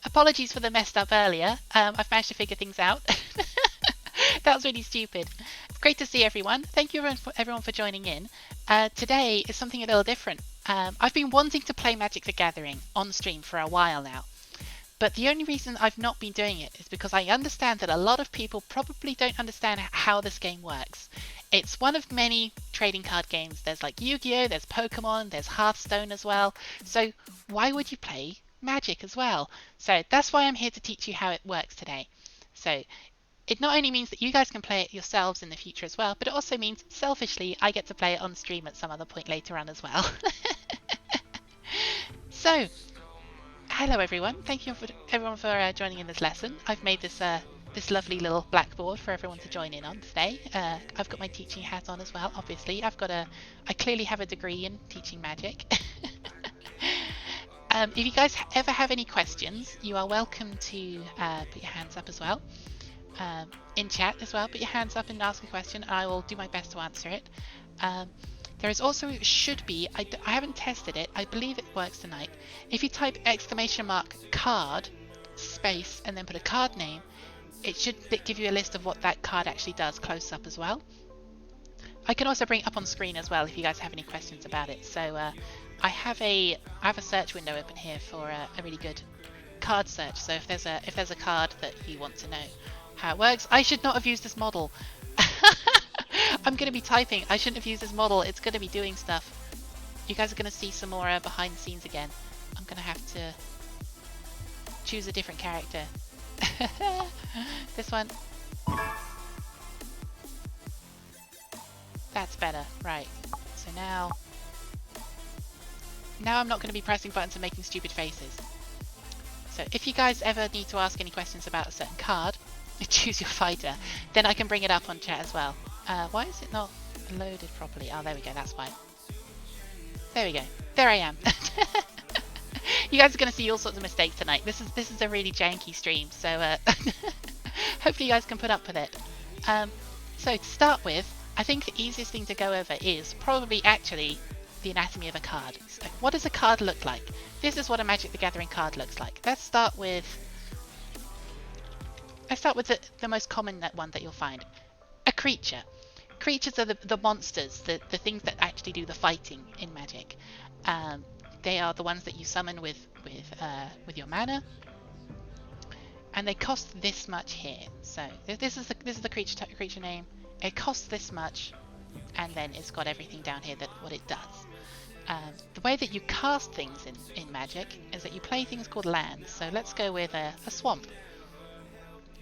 Apologies for the messed up earlier. I've managed to figure things out. That was really stupid. Great to see everyone. Thank you everyone for joining in. Today is something a little different. I've been wanting to play Magic the Gathering on stream for a while now. But the only reason I've not been doing it is because I understand that a lot of people probably don't understand how this game works. It's one of many trading card games. There's like Yu-Gi-Oh!, there's Pokemon, there's Hearthstone as well. So why would you play Magic as well? So that's why I'm here to teach you how it works today. So it not only means that you guys can play it yourselves in the future as well, but it also means, selfishly, I get to play it on stream at some other point later on as well. So, hello everyone. Thank you everyone for joining in this lesson. I've made this this lovely little blackboard for everyone to join in on today. I've got my teaching hat on as well. Obviously, I clearly have a degree in teaching magic. If you guys ever have any questions, you are welcome to put your hands up as well. In chat as well, put your hands up and ask a question. I will do my best to answer it. There is also, should be, I haven't tested it, I believe it works tonight. If you type !card, space, and then put a card name, it should give you a list of what that card actually does close up as well. I can also bring it up on screen as well if you guys have any questions about it. So I have a search window open here for a really good card search. So if there's a card that you want to know how it works, I should not have used this model. I'm going to be typing. I shouldn't have used this model. It's going to be doing stuff. You guys are going to see some more behind the scenes again. I'm going to have to choose a different character. This one. That's better. Right. So now I'm not going to be pressing buttons and making stupid faces. So if you guys ever need to ask any questions about a certain card, choose your fighter, then I can bring it up on chat as well. Why is it not loaded properly? Oh, there we go, that's why. There we go. There I am. You guys are going to see all sorts of mistakes tonight. This is a really janky stream, so hopefully you guys can put up with it. So to start with, I think the easiest thing to go over is probably actually the anatomy of a card. So what does a card look like? This is what a Magic the Gathering card looks like. Let's start with the most common one that you'll find. A creature. Creatures are the monsters, the things that actually do the fighting in Magic. They are the ones that you summon with your mana, and they cost this much here. So this is the creature name. It costs this much, and then it's got everything down here that what it does. The way that you cast things in Magic is that you play things called lands. So let's go with a swamp.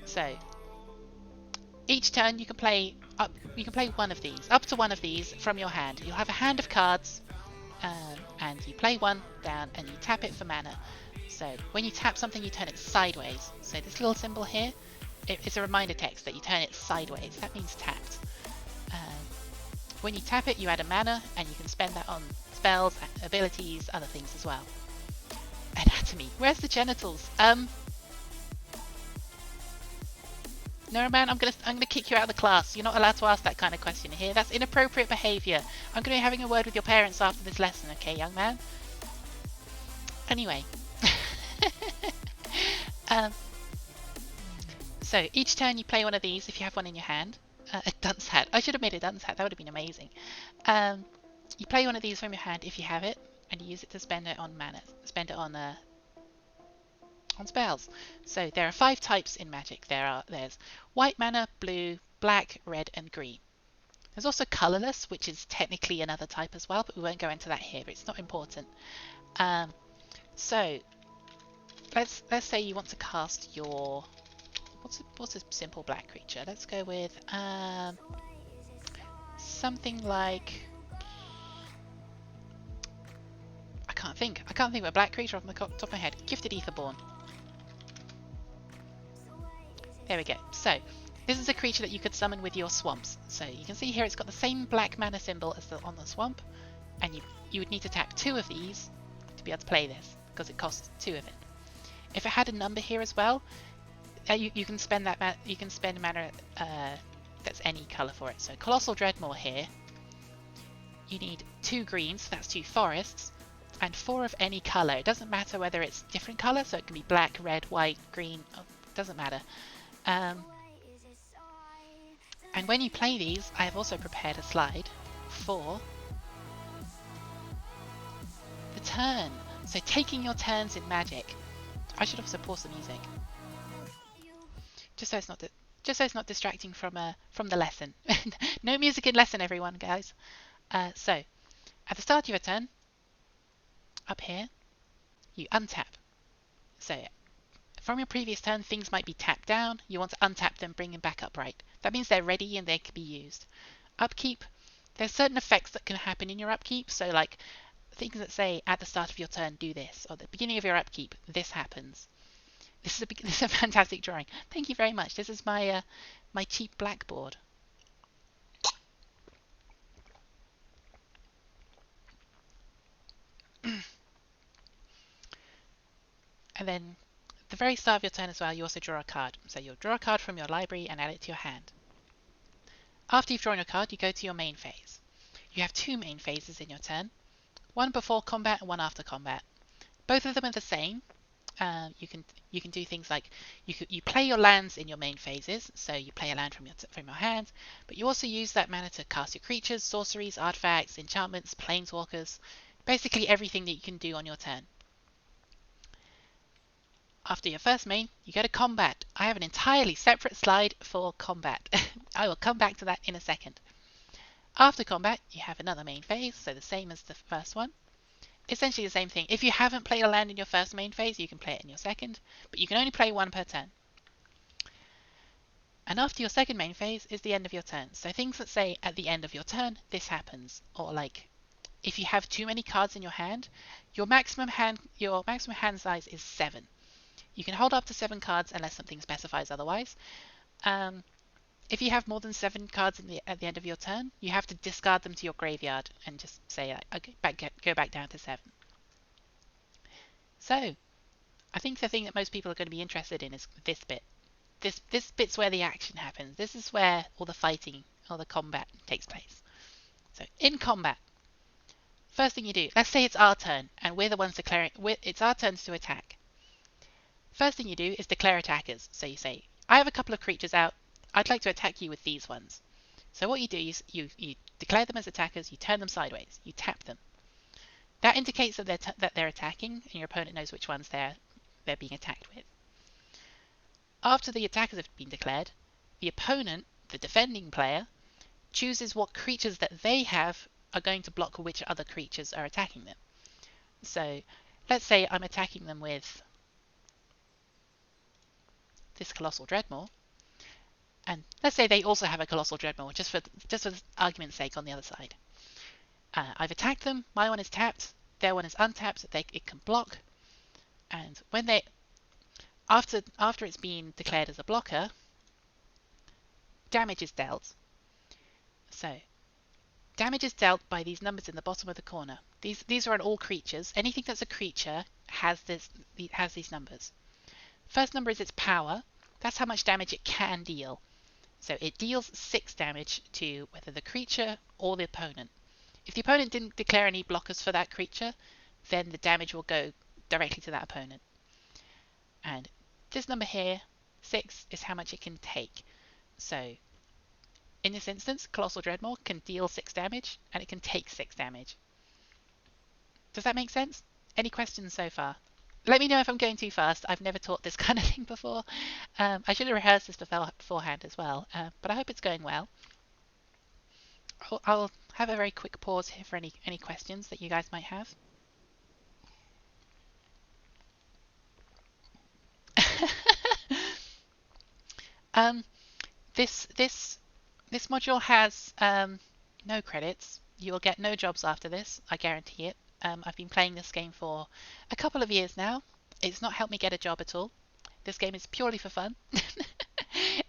So each turn you can play one of these, up to one of these from your hand. You'll have a hand of cards, and you play one down and you tap it for mana. So when you tap something, you turn it sideways. So this little symbol here, it's a reminder text that you turn it sideways. That means tapped. When you tap it, you add a mana, and you can spend that on spells, abilities, other things as well. Anatomy. Where's the genitals? No, man, I'm gonna kick you out of the class. You're not allowed to ask that kind of question here. That's inappropriate behaviour. I'm gonna be having a word with your parents after this lesson, okay, young man? Anyway. So each turn you play one of these if you have one in your hand. A dunce hat. I should have made a dunce hat. That would have been amazing. You play one of these from your hand if you have it, and you use it to spend it on mana. Spend it on spells. So there are 5 types in Magic. There's white mana, blue, black, red, and green. There's also colorless, which is technically another type as well, but we won't go into that here. It's not important. So let's say you want to cast your what's a simple black creature? Let's go with something like I can't think of a black creature off the top of my head. Gifted Aetherborn. There we go. So this is a creature that you could summon with your swamps. So you can see here it's got the same black mana symbol as on the swamp, and you would need to tap 2 of these to be able to play this because it costs 2 of it. If it had a number here as well, you can spend that. You can spend mana that's any color for it. So Colossal Dreadmaw here, you need 2 greens. So that's 2 forests and 4 of any color. It doesn't matter whether it's different color, so it can be black, red, white, green, doesn't matter. And when you play these, I have also prepared a slide for the turn. So taking your turns in Magic. I should also pause the music, just so it's not distracting from the lesson. No music in lesson, everyone, guys. So at the start of your turn, up here, you untap. So from your previous turn, things might be tapped down. You want to untap them, bring them back upright. That means they're ready and they can be used. Upkeep, there's certain effects that can happen in your upkeep. So like things that say at the start of your turn, do this, or at the beginning of your upkeep, this happens. This is a fantastic drawing. Thank you very much. This is my my cheap blackboard. And then at the very start of your turn as well, you also draw a card. So you'll draw a card from your library and add it to your hand. After you've drawn your card, you go to your main phase. You have 2 main phases in your turn, one before combat and one after combat. Both of them are the same. You can do things like you play your lands in your main phases, so you play a land from your hand, but you also use that mana to cast your creatures, sorceries, artifacts, enchantments, planeswalkers, basically everything that you can do on your turn. After your first main, you go to combat. I have an entirely separate slide for combat. I will come back to that in a second. After combat, you have another main phase, so the same as the first one. Essentially the same thing. If you haven't played a land in your first main phase, you can play it in your second, but you can only play 1 per turn. And after your second main phase is the end of your turn. So things that say at the end of your turn, this happens. Or like, if you have too many cards in your hand, your maximum hand size is 7. You can hold up to 7 cards unless something specifies otherwise. If you have more than 7 cards at the end of your turn, you have to discard them to your graveyard and just say, okay, go back down to 7. So, I think the thing that most people are going to be interested in is this bit. This bit's where the action happens. This is where all the fighting, all the combat takes place. So, in combat, first thing you do, let's say it's our turn, and we're the ones declaring, it's our turns to attack. First thing you do is declare attackers. So you say, I have a couple of creatures out. I'd like to attack you with these ones. So what you do is you declare them as attackers, you turn them sideways, you tap them. That indicates that they're attacking, and your opponent knows which ones they're being attacked with. After the attackers have been declared, the opponent, the defending player, chooses what creatures that they have are going to block which other creatures are attacking them. So let's say I'm attacking them with this Colossal Dreadmaw, and let's say they also have a Colossal Dreadmaw, just for argument's sake on the other side. I've attacked them, my one is tapped, their one is untapped, it can block, and when after it's been declared as a blocker, damage is dealt. So, damage is dealt by these numbers in the bottom of the corner. These are on all creatures. Anything that's a creature has these numbers. First number is its power. That's how much damage it can deal. So it deals 6 damage to whether the creature or the opponent. If the opponent didn't declare any blockers for that creature, then the damage will go directly to that opponent. And this number here, 6, is how much it can take. So in this instance, Colossal Dreadmaw can deal 6 damage, and it can take 6 damage. Does that make sense? Any questions so far? Let me know if I'm going too fast. I've never taught this kind of thing before. I should have rehearsed this beforehand as well, but I hope it's going well. I'll have a very quick pause here for any questions that you guys might have. This module has no credits. You will get no jobs after this, I guarantee it. I've been playing this game for a couple of years now. It's not helped me get a job at all. This game is purely for fun.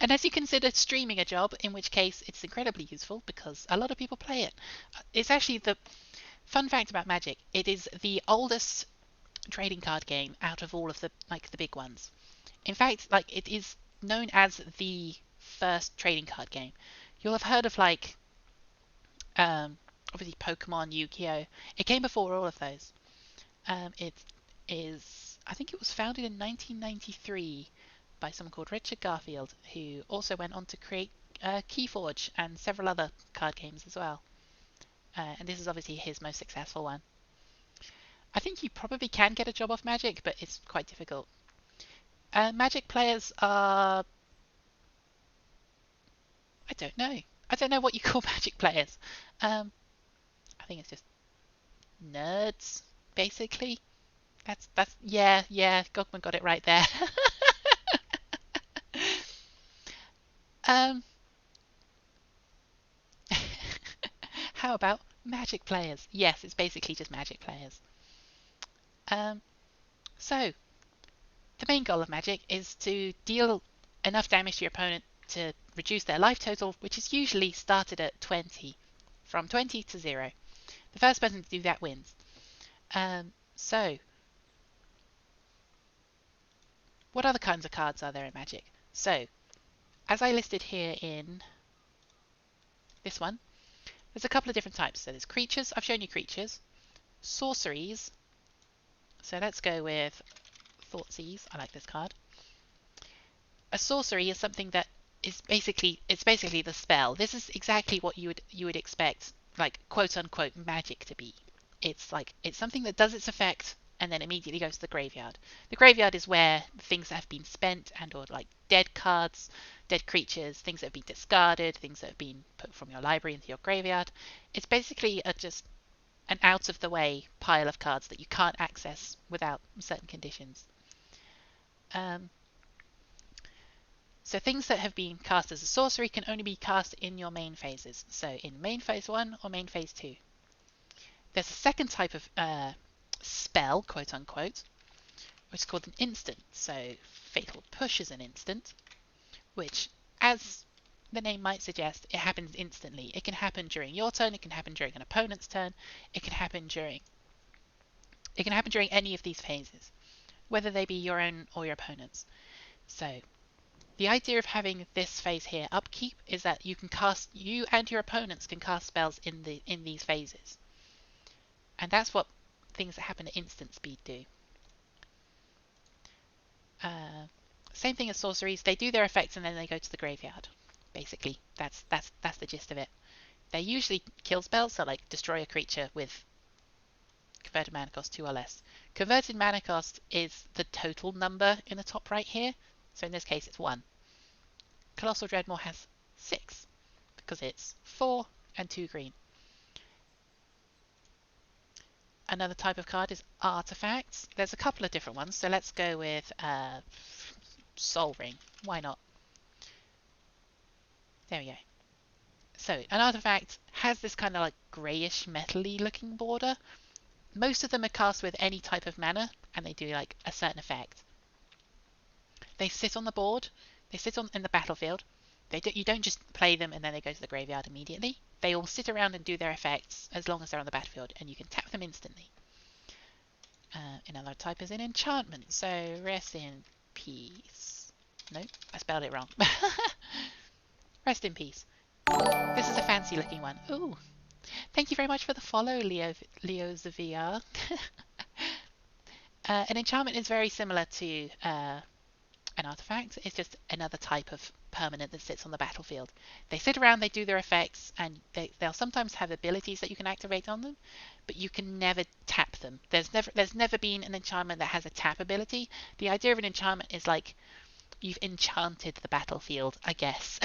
Unless you consider streaming a job, in which case it's incredibly useful because a lot of people play it. It's actually the fun fact about Magic. It is the oldest trading card game out of all of the big ones. In fact, it is known as the first trading card game. You'll have heard of obviously Pokemon, Yu-Gi-Oh. It came before all of those. It is, I think it was founded in 1993 by someone called Richard Garfield, who also went on to create Keyforge and several other card games as well. And this is obviously his most successful one. I think you probably can get a job off Magic, but it's quite difficult. Magic players are... I don't know. I don't know what you call Magic players. I think it's just nerds, basically. That's yeah, Gogman got it right there. um, how about Magic players? Yes, it's basically just Magic players. Um, so the main goal of Magic is to deal enough damage to your opponent to reduce their life total, which is usually started at 20, from 20 to 0. The first person to do that wins. So, what other kinds of cards are there in Magic? So, as I listed here in this one, there's a couple of different types. So there's creatures, I've shown you creatures, sorceries. So let's go with Thoughtseize. I like this card. A sorcery is something that is basically the spell. This is exactly what you would expect, like quote unquote magic to be. It's something that does its effect and then immediately goes to the graveyard. The graveyard is where things have been spent and or like dead cards, dead creatures, things that have been discarded, things that have been put from your library into your graveyard. It's basically just an out of the way pile of cards that you can't access without certain conditions. So things that have been cast as a sorcery can only be cast in your main phases. So in main phase 1 or main phase 2. There's a second type of spell, quote unquote, which is called an instant. So Fatal Push is an instant, which, as the name might suggest, it happens instantly. It can happen during your turn, it can happen during an opponent's turn, it can happen during any of these phases, whether they be your own or your opponent's. So the idea of having this phase here, Upkeep, is that you and your opponents can cast spells in these phases. And that's what things that happen at instant speed do. Same thing as sorceries. They do their effects and then they go to the graveyard. Basically, that's the gist of it. They're usually kill spells, so like destroy a creature with converted mana cost 2 or less. Converted mana cost is the total number in the top right here. So in this case, it's 1. Colossal Dreadmaw has 6 because it's 4 and 2 green. Another type of card is artifacts. There's a couple of different ones, so let's go with Sol Ring. Why not? There we go. So an artifact has this kind of like greyish metally looking border. Most of them are cast with any type of mana and they do like a certain effect. They sit on the board, they sit in the battlefield. You don't just play them and then they go to the graveyard immediately. They all sit around and do their effects as long as they're on the battlefield, and you can tap them instantly. Another type is an enchantment, so rest in peace. No, I spelled it wrong. Rest in peace. This is a fancy looking one. Ooh, thank you very much for the follow, Leo the VR. An enchantment is very similar to an artifact. It's just another type of permanent that sits on the battlefield. They sit around, they do their effects, and they'll sometimes have abilities that you can activate on them, but you can never tap them. There's never been an enchantment that has a tap ability. The idea of an enchantment is like you've enchanted the battlefield, I guess.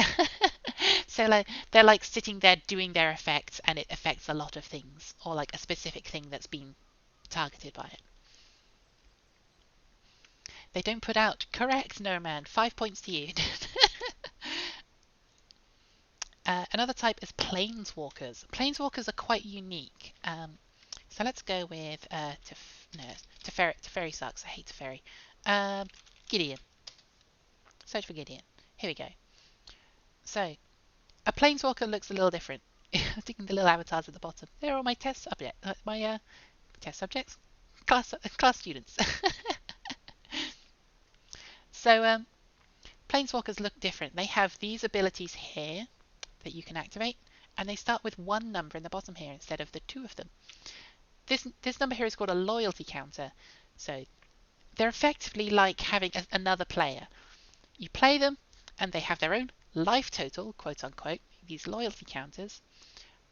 So like they're like sitting there doing their effects, and it affects a lot of things, or like a specific thing that's been targeted by it. They don't put out. Correct, no man. 5 points to you. Another type is planeswalkers. Planeswalkers are quite unique. So let's go with Teferi sucks. I hate Teferi. Gideon. Search for Gideon. Here we go. So a planeswalker looks a little different. I'm taking the little avatars at the bottom. They're all my test subjects. Test subjects, class students. So planeswalkers look different. They have these abilities here that you can activate, and they start with 1 number in the bottom here instead of the 2 of them. this number here is called a loyalty counter. So they're effectively like having another player. You play them, and they have their own life total, quote unquote, these loyalty counters,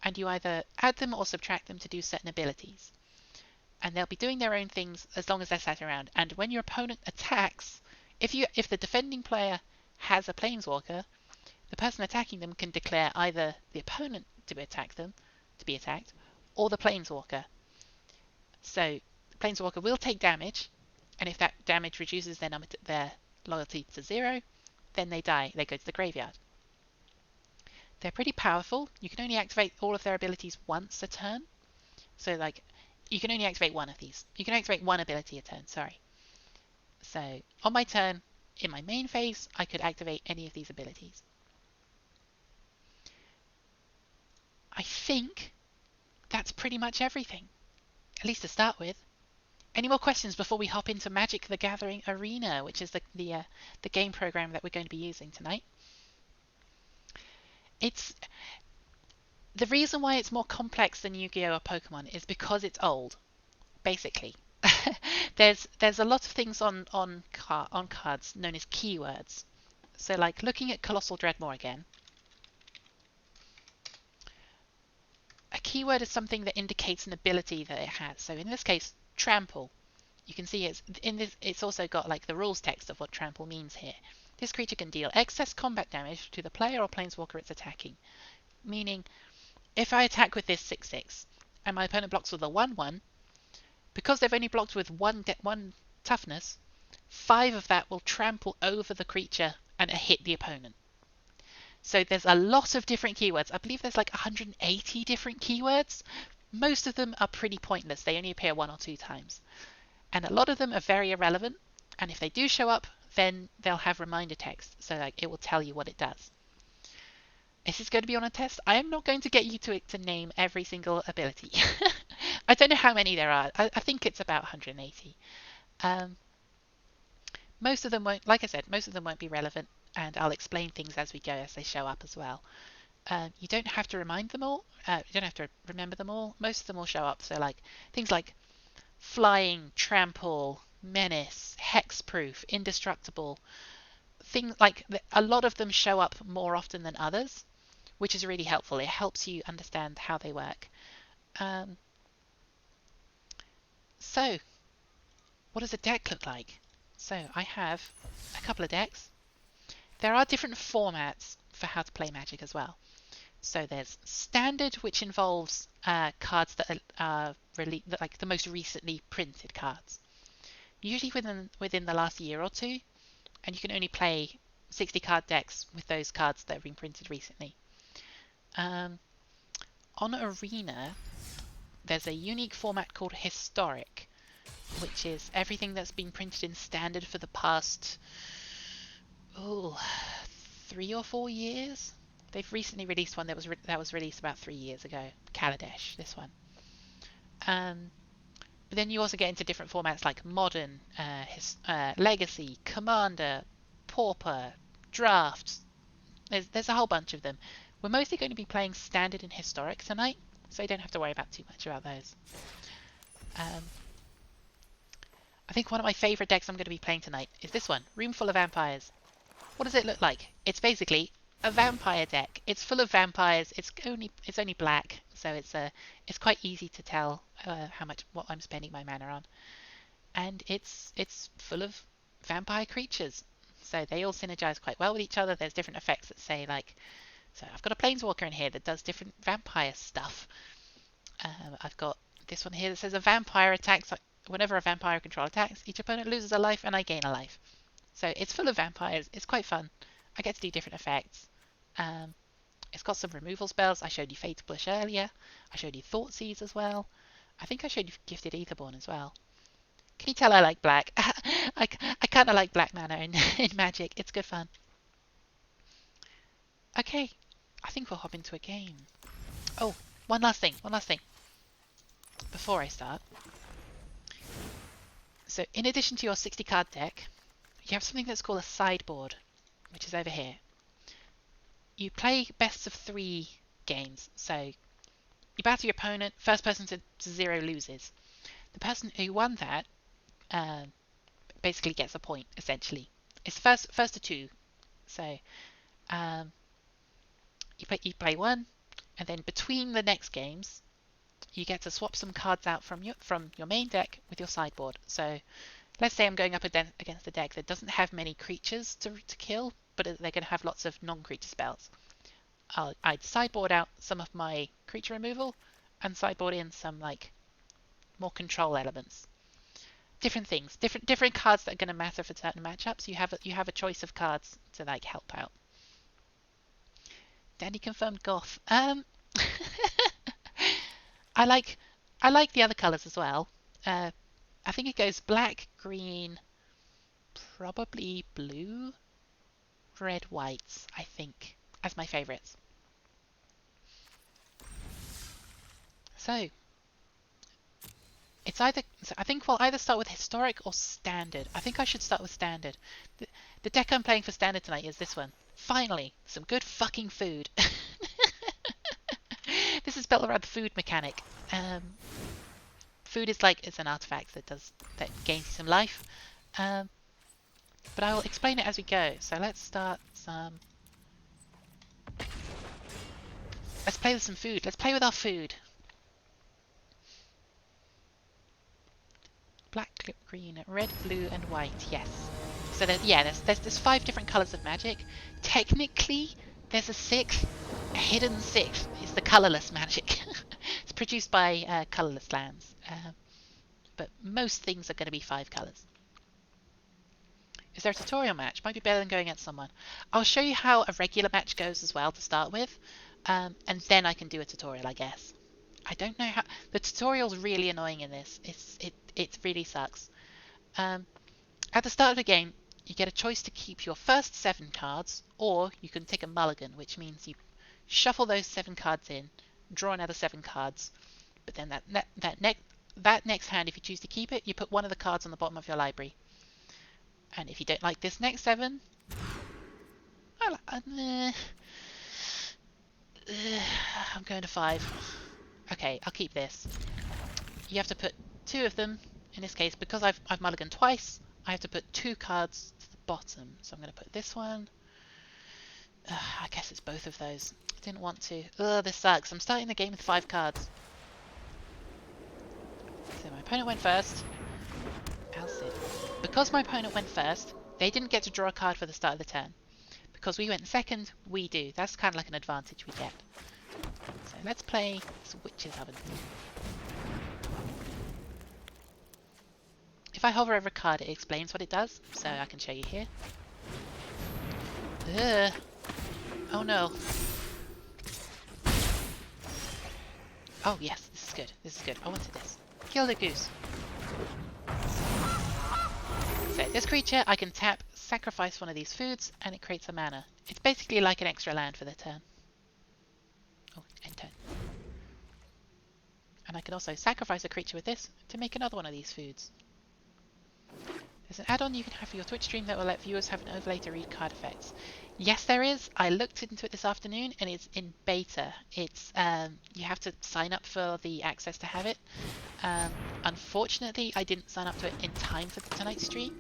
and you either add them or subtract them to do certain abilities. And they'll be doing their own things as long as they're sat around. And when your opponent attacks, if the defending player has a planeswalker, the person attacking them can declare either the opponent to be attacked, or the planeswalker. So the planeswalker will take damage, and if that damage reduces their loyalty to 0, then they die. They go to the graveyard. They're pretty powerful. You can only activate all of their abilities once a turn. So like, you can only activate one of these. You can activate one ability a turn, sorry. So on my turn, in my main phase, I could activate any of these abilities. I think that's pretty much everything, at least to start with. Any more questions before we hop into Magic the Gathering Arena, which is the game program that we're going to be using tonight? It's the reason why it's more complex than Yu-Gi-Oh! Or Pokemon is because it's old, basically. there's a lot of things on cards known as keywords. So like looking at Colossal Dreadmore again, a keyword is something that indicates an ability that it has. So in this case, trample. You can see it's also got like the rules text of what trample means here. This creature can deal excess combat damage to the player or planeswalker it's attacking. Meaning, if I attack with this 6/6 and my opponent blocks with a 1/1, because they've only blocked with one toughness, 5 of that will trample over the creature and hit the opponent. So there's a lot of different keywords. I believe there's like 180 different keywords. Most of them are pretty pointless. They only appear 1 or 2 times. And a lot of them are very irrelevant. And if they do show up, then they'll have reminder text. So like it will tell you what it does. Is this going to be on a test? I am not going to get you to name every single ability. I don't know how many there are. I think it's about 180. Most of them won't, like I said, most of them won't be relevant. And I'll explain things as we go, as they show up as well. You don't have to remind them all. You don't have to remember them all. Most of them will show up. So like things like flying, trample, menace, hexproof, indestructible. Things like a lot of them show up more often than others, which is really helpful. It helps you understand how they work. So, what does a deck look like? So I have a couple of decks. There are different formats for how to play Magic as well. So there's standard, which involves cards that are like the most recently printed cards, usually within the last year or two, and you can only play 60 card decks with those cards that have been printed recently. On Arena, there's a unique format called Historic, which is everything that's been printed in standard for the past 3 or 4 years. They've recently released one that was released about 3 years ago. Kaladesh, this one. But then you also get into different formats like Modern, Legacy, Commander, Pauper, Draft. There's a whole bunch of them. We're mostly going to be playing Standard and Historic tonight, so you don't have to worry about too much about those. I think one of my favourite decks I'm going to be playing tonight is this one, Room Full of Vampires. What does it look like? It's basically a vampire deck. It's full of vampires. It's only black, so it's quite easy to tell what I'm spending my mana on. And it's full of vampire creatures, so they all synergize quite well with each other. There's different effects that say like, so I've got a planeswalker in here that does different vampire stuff. I've got this one here that says a vampire attacks. Whenever a vampire control attacks, each opponent loses a life and I gain a life. So it's full of vampires. It's quite fun. I get to do different effects. It's got some removal spells. I showed you Fatal Push earlier. I showed you Thoughtseize as well. I think I showed you Gifted Aetherborn as well. Can you tell I like black? I kind of like black mana in Magic. It's good fun. Okay, I think we'll hop into a game. Oh, one last thing. Before I start. So in addition to your 60 card deck, you have something that's called a sideboard, which is over here. You play best of 3 games, so You battle your opponent. First person to 0 loses. The person who won that basically gets a point, essentially. It's first to 2. So you play 1, and then between the next games, you get to swap some cards out from your main deck with your sideboard. So let's say I'm going up against a deck that doesn't have many creatures to kill, but they're going to have lots of non-creature spells. I'd sideboard out some of my creature removal and sideboard in some like more control elements. Different things, different cards that are going to matter for certain matchups. You have a choice of cards to like help out. Danny confirmed goth. I like the other colours as well. I think it goes black, green, probably blue, red, whites, I think, as my favourites. So it's I think we'll either start with historic or standard. I think I should start with standard. The deck I'm playing for standard tonight is this one. Finally, some good fucking food. This is built around the food mechanic. Food is like it's an artifact that gains some life. But I will explain it as we go. So let's start some. Let's play with some food. Let's play with our food. Black, green, red, blue, and white. Yes. So there's 5 different colours of magic. Technically, there's a 6th. A hidden 6th is the colourless magic. It's produced by colourless lands. But most things are going to be 5 colours. Is there a tutorial match? Might be better than going at someone. I'll show you how a regular match goes as well to start with. And then I can do a tutorial, I guess. I don't know how. The tutorial's really annoying in this. It really sucks. At the start of the game, you get a choice to keep your first 7 cards, or you can take a mulligan, which means you shuffle those 7 cards in, draw another 7 cards, but then that next hand, if you choose to keep it, you put one of the cards on the bottom of your library. And if you don't like this next 7, I'm going to 5. Okay, I'll keep this. You have to put 2 of them. In this case, because I've mulliganed twice, I have to put 2 cards to the bottom. So I'm going to put this one. I guess it's both of those. I didn't want to. Ugh, this sucks. I'm starting the game with 5 cards. So my opponent went first. Alcid. Because my opponent went first, they didn't get to draw a card for the start of the turn. Because we went second, we do. That's kind of like an advantage we get. So let's play this Witch's Oven. If I hover over a card, it explains what it does, so I can show you here. Ugh. Oh no. Oh yes, this is good. This is good. I wanted this. Kill the goose. So this creature, I can tap, sacrifice one of these foods, and it creates a mana. It's basically like an extra land for the turn. Oh, end turn. And I can also sacrifice a creature with this to make another one of these foods. There's an add-on you can have for your Twitch stream that will let viewers have an overlay to read card effects. Yes, there is. I looked into it this afternoon, and it's in beta. It's you have to sign up for the access to have it. Unfortunately, I didn't sign up to it in time for tonight's stream.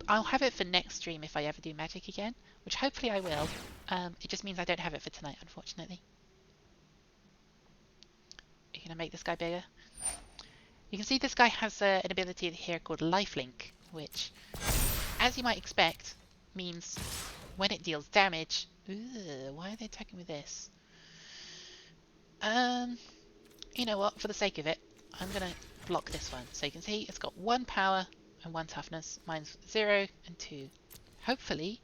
I'll have it for next stream if I ever do Magic again, which hopefully I will. It just means I don't have it for tonight, unfortunately. Are you gonna make this guy bigger? You can see this guy has an ability here called Lifelink, which, as you might expect, means when it deals damage... Ugh, why are they attacking with this? You know what? For the sake of it, I'm going to block this one. So you can see it's got 1 power and 1 toughness. Mine's 0 and 2. Hopefully,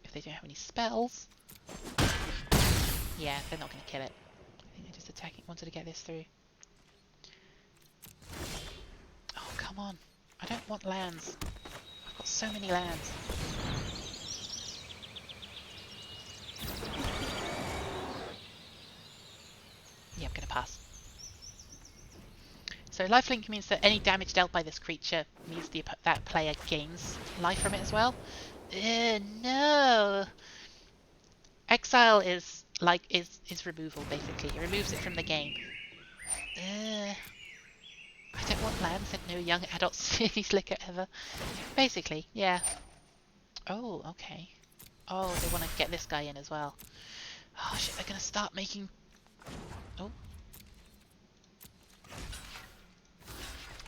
if they don't have any spells... Yeah, they're not going to kill it. I think they're just attacking. Wanted to get this through. Oh, come on. I don't want lands. I've got so many lands. Yeah, I'm going to pass. So lifelink means that any damage dealt by this creature means that player gains life from it as well. No! Exile is removal, basically. It removes it from the game. I don't want land, said no young adult city slicker ever. Basically, yeah. Oh, okay. Oh, they want to get this guy in as well. Oh shit, they're gonna start making... Oh.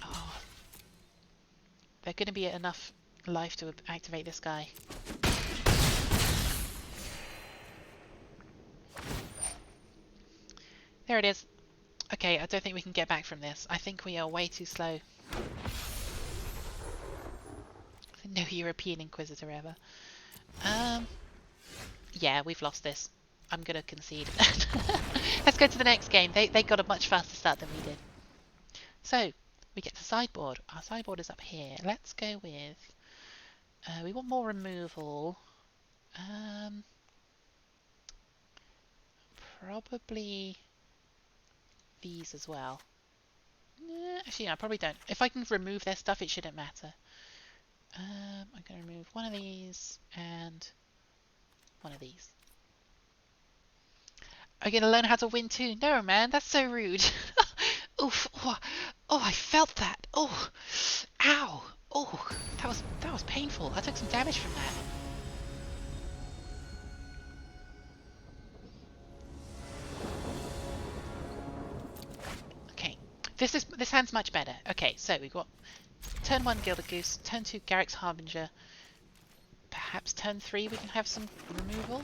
Oh. They're gonna be enough life to activate this guy. There it is. Okay, I don't think we can get back from this. I think we are way too slow. No European Inquisitor ever. Yeah, we've lost this. I'm gonna concede. Let's go to the next game. They got a much faster start than we did. So, we get to sideboard. Our sideboard is up here. Let's go with... we want more removal. Probably these as well. Actually, no, I probably don't. If I can remove their stuff, it shouldn't matter. I'm going to remove one of these and one of these. I'm going to learn how to win too. No, man, that's so rude. Oof. Oh, I felt that. Oh, ow. Oh, that was painful. I took some damage from that. Okay, this hand's much better. Okay, so we've got turn 1 Gilded Goose, turn 2 Garrick's Harbinger. Perhaps turn 3 we can have some removal.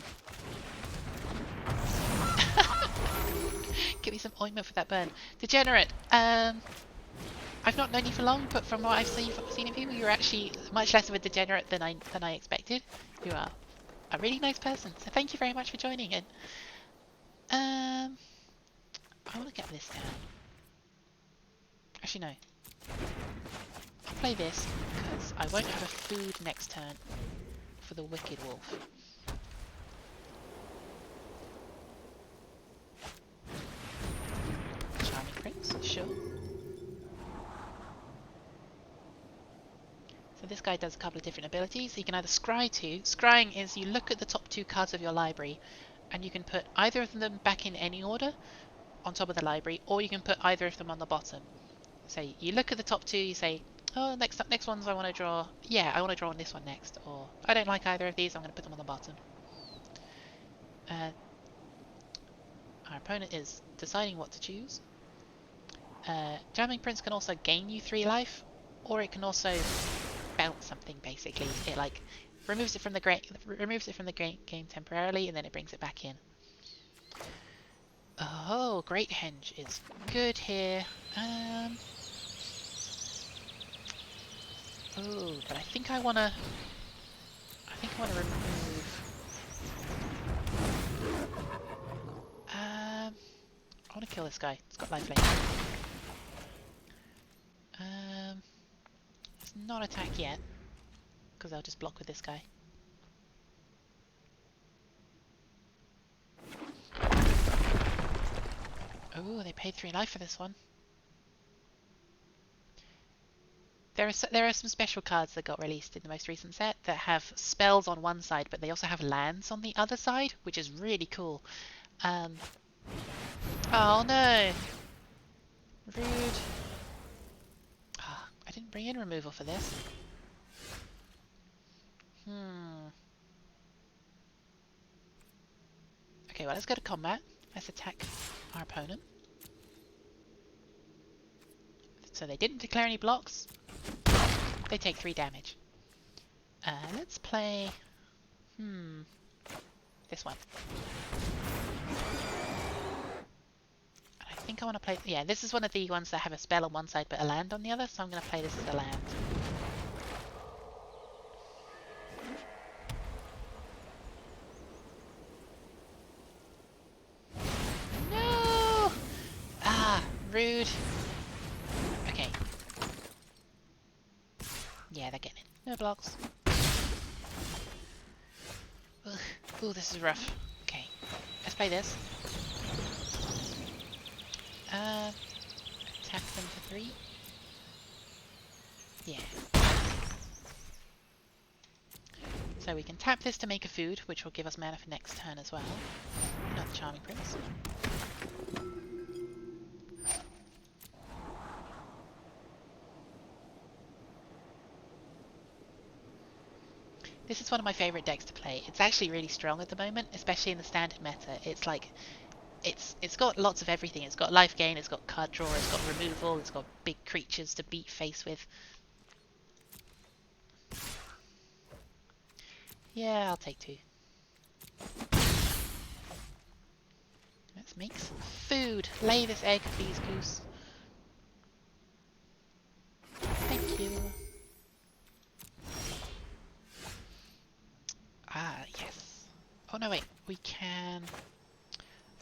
Give me some ointment for that burn. Degenerate. I've not known you for long, but from what I've seen of you, you're actually much less of a degenerate than I expected. You are a really nice person, so thank you very much for joining in. I want to get this down. Actually, no. I'll play this because I won't have a food next turn for the Wicked Wolf. Charming Prince, sure. So this guy does a couple of different abilities. He can either scry to. Scrying is you look at the top 2 cards of your library and you can put either of them back in any order on top of the library, or you can put either of them on the bottom. So you look at the top 2, you say, oh, next ones I want to draw. Yeah, I want to draw on this one next. Or I don't like either of these, I'm going to put them on the bottom. Our opponent is deciding what to choose. Jamming Prince can also gain you 3 life, or it can also bounce something. Basically, it like removes it from the game temporarily, and then it brings it back in. Oh, Great Henge is good here. Oh, but I think I wanna remove. I wanna kill this guy. It's got lifelink. Let's not attack yet, because I'll just block with this guy. Oh, they paid 3 life for this one. There are some special cards that got released in the most recent set that have spells on one side, but they also have lands on the other side, which is really cool. Oh no! Rude. Oh, I didn't bring in removal for this. Okay, well, let's go to combat. Let's attack our opponent. So they didn't declare any blocks. They take 3 damage. Let's play... this one. And I think I want to play... Yeah, this is one of the ones that have a spell on one side but a land on the other, so I'm going to play this as a land. No! Ah, rude. Okay. Yeah, they're getting it. No blocks. Ugh. Ooh, this is rough. Okay, let's play this. Attack them for 3. Yeah. So we can tap this to make a food, which will give us mana for next turn as well. Not the Charming Prince. This is one of my favourite decks to play. It's actually really strong at the moment, especially in the standard meta. It's like it's got lots of everything. It's got life gain, it's got card draw, it's got removal, it's got big creatures to beat face with. Yeah, I'll take 2. Let's make some food. Lay this egg, please, Goose. Thank you. Ah, yes. Oh no, wait. We can...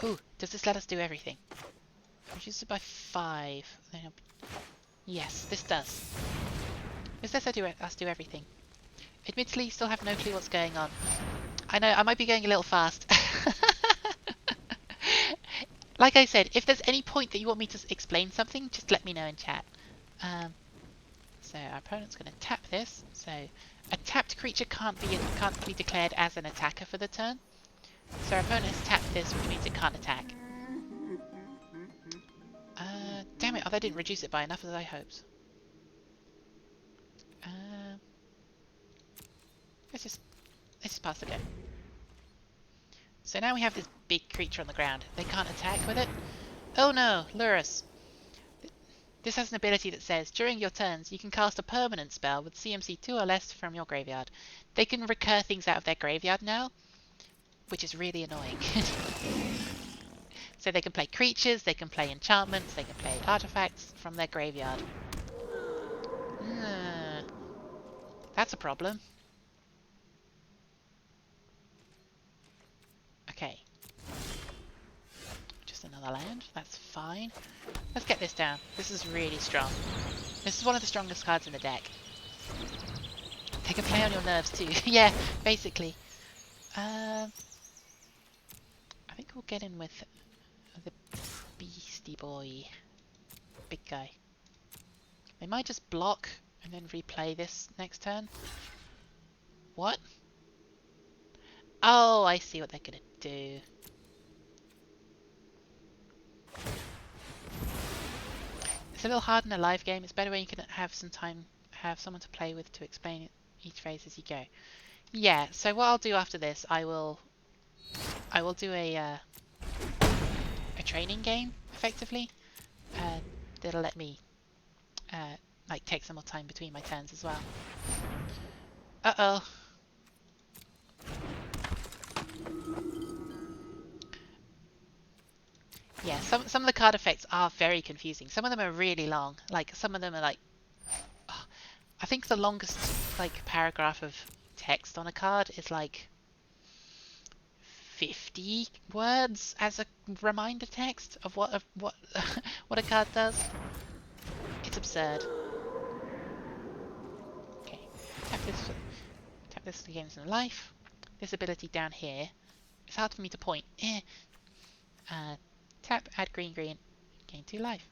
Ooh, does this let us do everything? Reduce it by 5. Yes, this does. This lets us do everything. Admittedly, still have no clue what's going on. I know, I might be going a little fast. Like I said, if there's any point that you want me to explain something, just let me know in chat. So our opponent's going to tap this. So a tapped creature can't be declared as an attacker for the turn. So our opponent has tapped this, which means it can't attack. Damn it! Oh, they didn't reduce it by enough as I hoped. Let's just pass the go. So now we have this big creature on the ground. They can't attack with it. Oh no, Lurrus. This has an ability that says, during your turns, you can cast a permanent spell with CMC 2 or less from your graveyard. They can recur things out of their graveyard now, which is really annoying. So they can play creatures, they can play enchantments, they can play artifacts from their graveyard. That's a problem. Okay. Just another land, that's fine. Let's get this down. This is really strong. This is one of the strongest cards in the deck. They can play on your nerves too. Yeah, basically. I think we'll get in with the Beastie Boy. Big guy. They might just block and then replay this next turn. What? Oh, I see what they're gonna do. It's a little hard in a live game. It's better when you can have some time, have someone to play with to explain each phase as you go. Yeah, so what I'll do after this, I will do a training game, effectively. That'll let me like take some more time between my turns as well. Uh-oh. Yeah, some of the card effects are very confusing. Some of them are really long. Like, some of them are like... Oh, I think the longest, like, paragraph of text on a card is like 50 words as a reminder text of what what a card does. It's absurd. Okay, tap this to gain some life. This ability down here, it's hard for me to point. Tap, add green, gain 2 life.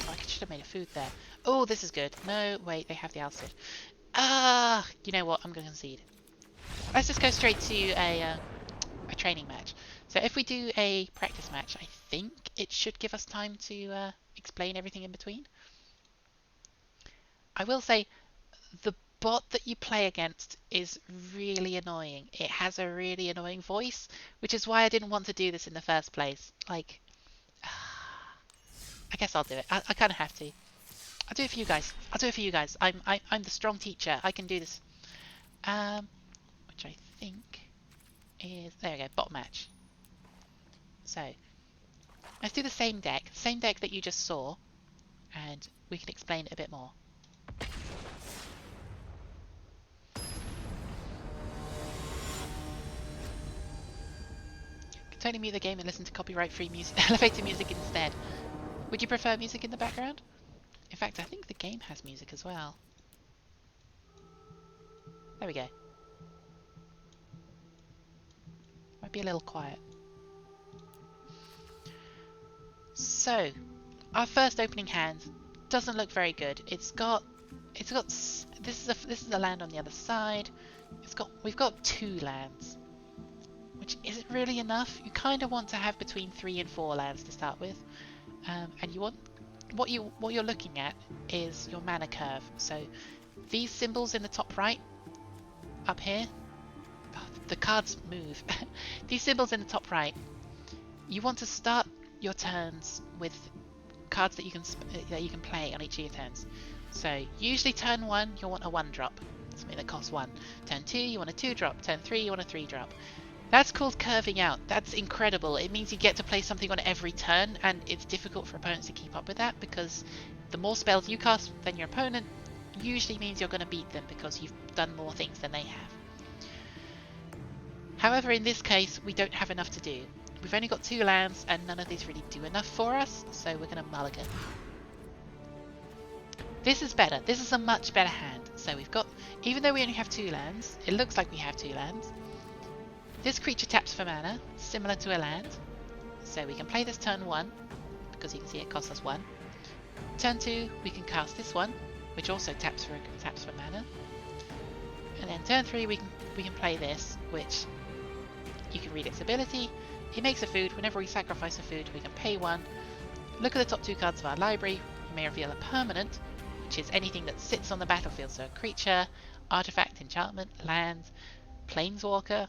Oh, I should have made a food there. Oh, this is good. No, wait, they have the Alcid. Ah, you know what? I'm going to concede. Let's just go straight to a training match. So if we do a practice match, I think it should give us time to explain everything in between. I will say, the bot that you play against is really annoying. It has a really annoying voice, which is why I didn't want to do this in the first place. Like, I guess I'll do it. I kind of have to. I'll do it for you guys. I'll do it for you guys. I'm the strong teacher. I can do this. Which I think is... There we go. Bot match. So, let's do the same deck. Same deck that you just saw. And we can explain it a bit more. Totally mute the game and listen to copyright-free music, elevator music instead. Would you prefer music in the background? In fact, I think the game has music as well. There we go. Might be a little quiet. So, our first opening hand doesn't look very good. This is a land on the other side. We've got 2 lands. Which isn't really enough. You kind of want to have between 3 and 4 lands to start with, and you want what you're looking at is your mana curve. So these symbols in the top right, up here, the cards move. These symbols in the top right, you want to start your turns with cards that you can play on each of your turns. So usually turn 1 you'll want a 1-drop, something that costs 1. Turn 2 you want a 2-drop. Turn 3 you want a 3-drop. That's called curving out. That's incredible. It means you get to play something on every turn, and it's difficult for opponents to keep up with that, because the more spells you cast than your opponent usually means you're going to beat them because you've done more things than they have. However, in this case, we don't have enough to do. We've only got 2 lands, and none of these really do enough for us, so we're going to mulligan. This is better. This is a much better hand. So we've got, even though we only have 2 lands, it looks like we have 2 lands. This creature taps for mana, similar to a land. So we can play this turn 1, because you can see it costs us 1. Turn 2, we can cast this one, which also taps for mana. And then turn 3, we can play this, which you can read its ability. It makes a food. Whenever we sacrifice a food, we can pay 1. Look at the top 2 cards of our library. We may reveal a permanent, which is anything that sits on the battlefield. So a creature, artifact, enchantment, land, planeswalker,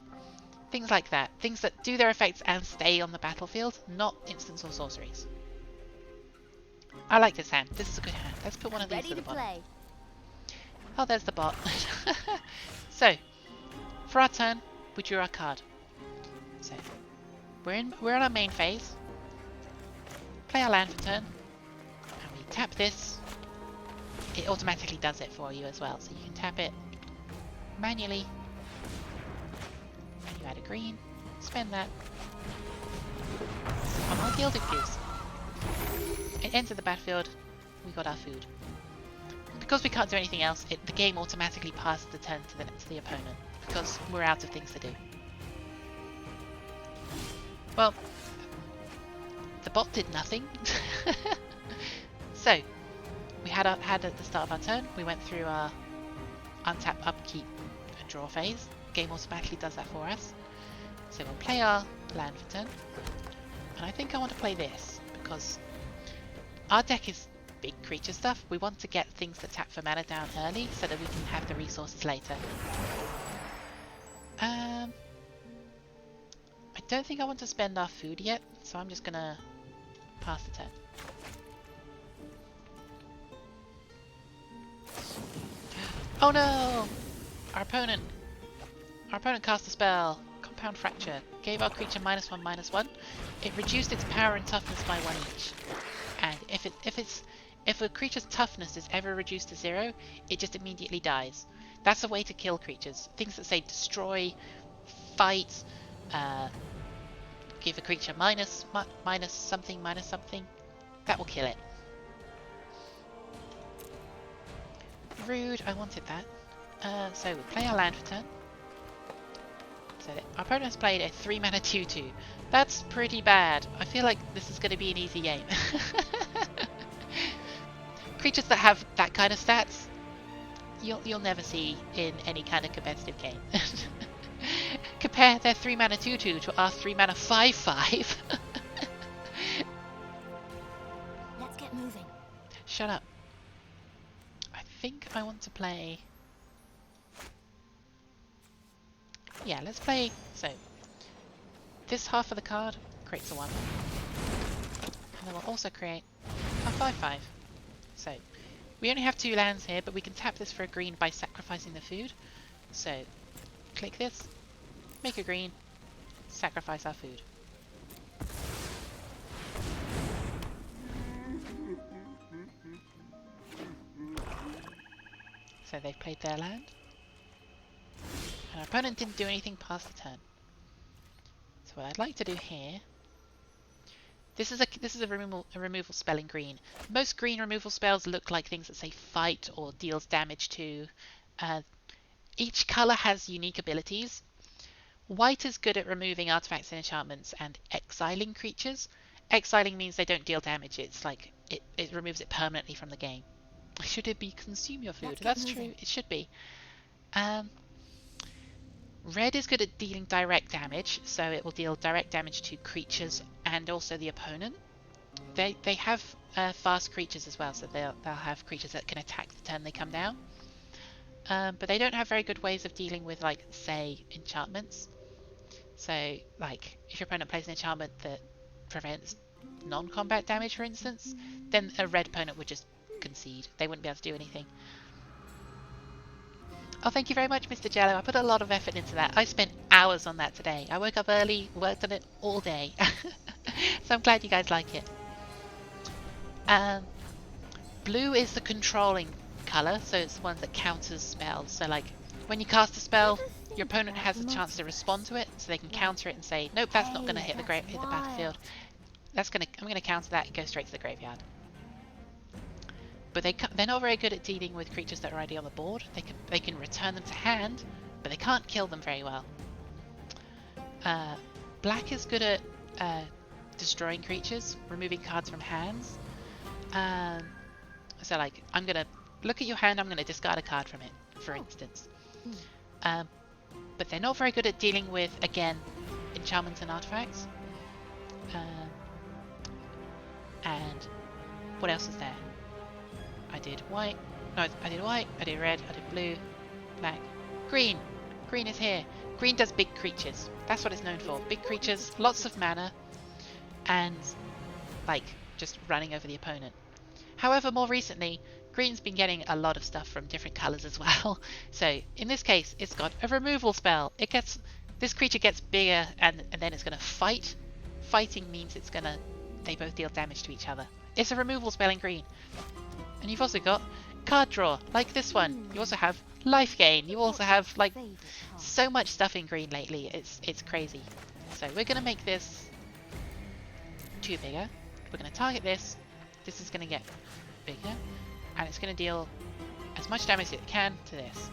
things like that. Things that do their effects and stay on the battlefield, not instants or sorceries. I like this hand. This is a good hand. Let's put one of these to the bottom. Oh, there's the bot. So, for our turn, we drew our card. So, we're on our main phase. Play our land for turn. And we tap this. It automatically does it for you as well. So you can tap it manually. And you add a green. Spend that. Come on, Gilded Goose. It enters the battlefield. We got our food. Because we can't do anything else, the game automatically passes the turn to the opponent, because we're out of things to do. Well, the bot did nothing. So, we had at the start of our turn, we went through our untap, upkeep, and draw phase. The game automatically does that for us. So we'll play our land for turn. And I think I want to play this, because our deck is big creature stuff. We want to get things that tap for mana down early so that we can have the resources later. I don't think I want to spend our food yet, so I'm just gonna pass the turn. Oh no! Our opponent cast a spell. Compound Fracture. Gave our creature -1/-1. It reduced its power and toughness by 1 each. And if a creature's toughness is ever reduced to 0, it just immediately dies. That's a way to kill creatures. Things that say destroy, fight, give a creature minus something, that will kill it. Rude, I wanted that. So we play our land for turn. So our opponent has played a 3-mana 2/2. That's pretty bad. I feel like this is going to be an easy game. Creatures that have that kind of stats, you'll never see in any kind of competitive game. Compare their 3-mana 2/2 to our 3-mana 5/5. Let's get moving. Shut up. I think I want to play... Yeah, let's play... So, this half of the card creates a 1. And then we'll also create a 5/5. So, we only have 2 lands here, but we can tap this for a green by sacrificing the food. So, click this, make a green, sacrifice our food. So they've played their land. And our opponent didn't do anything past the turn. So what I'd like to do here... This is a removal spell in green. Most green removal spells look like things that say fight or deals damage to. Each colour has unique abilities. White is good at removing artifacts and enchantments and exiling creatures. Exiling means they don't deal damage. It's like it removes it permanently from the game. Should it be consume your food? That's true. It should be. Red is good at dealing direct damage, so it will deal direct damage to creatures and also the opponent. They have fast creatures as well, so they'll have creatures that can attack the turn they come down. But they don't have very good ways of dealing with, like, say, enchantments. So, like, if your opponent plays an enchantment that prevents non-combat damage, for instance, then a red opponent would just concede. They wouldn't be able to do anything. Oh, thank you very much, Mr. Jello. I put a lot of effort into that. I spent hours on that today. I woke up early, worked on it all day. So I'm glad you guys like it. Blue is the controlling colour, so it's the one that counters spells. So like, when you cast a spell, your opponent has a chance to respond to it, so they can counter it and say, nope, that's not going to hit the battlefield. I'm going to counter that and go straight to the graveyard. But they're not very good at dealing with creatures that are already on the board. They can return them to hand, but they can't kill them very well. Black is good at destroying creatures, removing cards from hands. So like, I'm gonna look at your hand, I'm gonna discard a card from it, for instance. But they're not very good at dealing with, again, enchantments and artifacts. And what else is there? I did white. No, I did white, I did red, I did blue, black, green. Green is here. Green does big creatures. That's what it's known for. Big creatures, lots of mana, and like just running over the opponent. However, more recently, green's been getting a lot of stuff from different colours as well. So in this case, it's got a removal spell. This creature gets bigger, and then it's going to fight. Fighting means they both deal damage to each other. It's a removal spell in green. And you've also got card draw, like this one. You also have life gain. You also have like so much stuff in green lately. It's crazy. So we're going to make this 2 bigger. We're going to target this. This is going to get bigger, and it's going to deal as much damage as it can to this.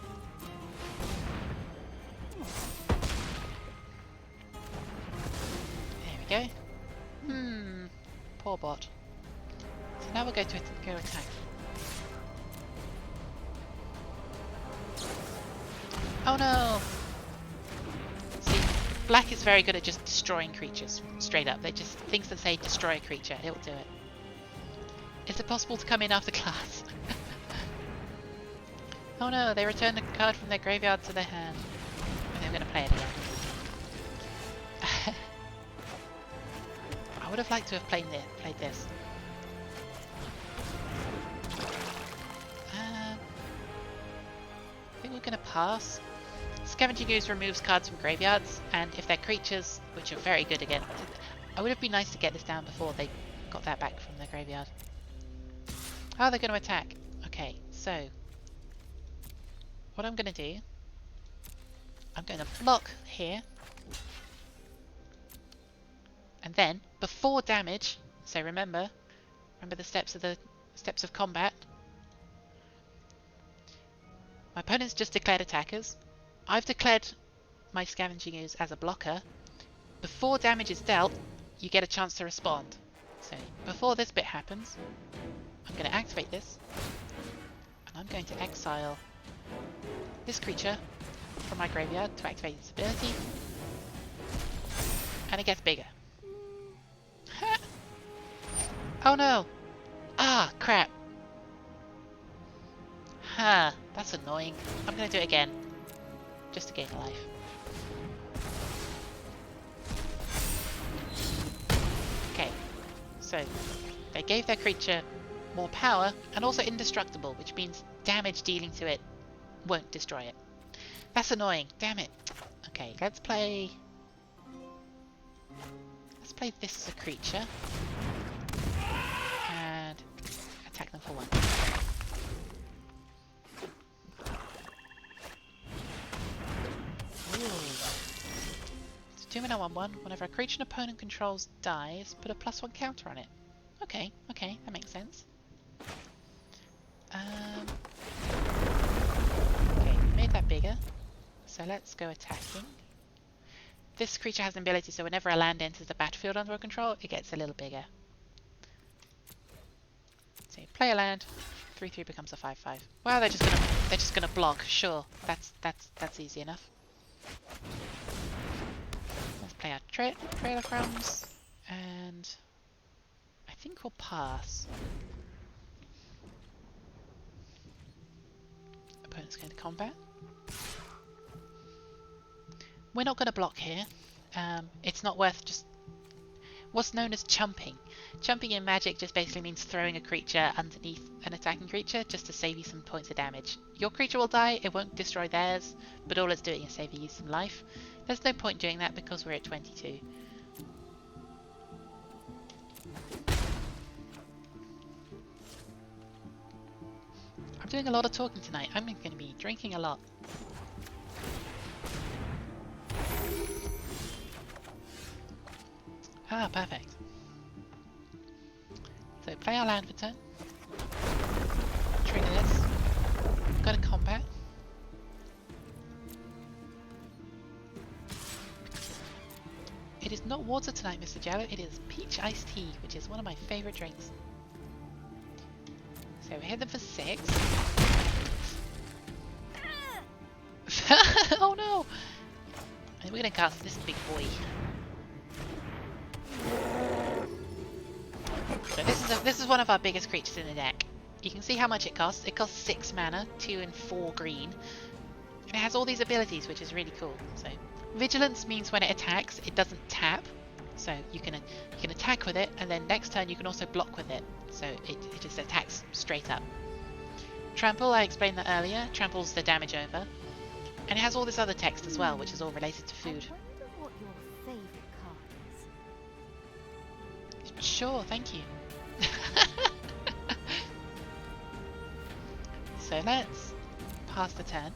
There we go. Poor bot. So now we'll go attack. Oh no! See, black is very good at just destroying creatures, straight up. They just, things that say destroy a creature, it will do it. Is it possible to come in after class? Oh no, they returned a card from their graveyard to their hand. And they're going to play it again. I would have liked to have played this. I think we're going to pass. Scavenging Ooze removes cards from graveyards, and if they're creatures, which are very good again, it would have been nice to get this down before they got that back from their graveyard. Oh, they're going to attack. Okay, so what I'm going to do, I'm going to block here, and then before damage, so remember the steps of combat. My opponent's just declared attackers. I've declared my Scavenging Ooze as a blocker. Before damage is dealt, you get a chance to respond. So before this bit happens, I'm going to activate this, and I'm going to exile this creature from my graveyard to activate its ability, and it gets bigger. Oh no! Ah, crap! Ha, that's annoying. I'm going to do it again, just to gain a life. Okay, so they gave their creature more power and also indestructible, which means damage dealing to it won't destroy it. That's annoying, damn it. Okay, let's play this as a creature and attack them for 1. It's 2 mana 1/1. Whenever a creature an opponent controls dies, put a +1 counter on it. Okay, that makes sense. Okay, we made that bigger. So let's go attacking. This creature has an ability, so whenever a land enters the battlefield under control, it gets a little bigger. So you play a land, 3/3 becomes a 5/5. Well, they're just gonna block. Sure, that's easy enough. Let's play our Trail of Crumbs, and I think we'll pass. Opponent's going to combat. We're not going to block here. It's not worth just what's known as chumping. Chumping in Magic just basically means throwing a creature underneath an attacking creature just to save you some points of damage. Your creature will die, it won't destroy theirs, but all it's doing is saving you some life. There's no point doing that because we're at 22. I'm doing a lot of talking tonight. I'm going to be drinking a lot. Ah, perfect. So play our land for turn. Trigger this. Go to combat. It is not water tonight, Mr. Jallow. It is peach iced tea, which is one of my favourite drinks. So we hit them for 6. Oh no! And we're going to cast this big boy. So this is one of our biggest creatures in the deck. You can see how much it costs. It costs 6 mana, 2 and 4 green. And it has all these abilities, which is really cool. So Vigilance means when it attacks, it doesn't tap. So you can attack with it, and then next turn you can also block with it. So it just attacks straight up. Trample, I explained that earlier. Tramples the damage over. And it has all this other text as well, which is all related to food. I wonder what your favourite card is. Sure, thank you. So let's pass the turn.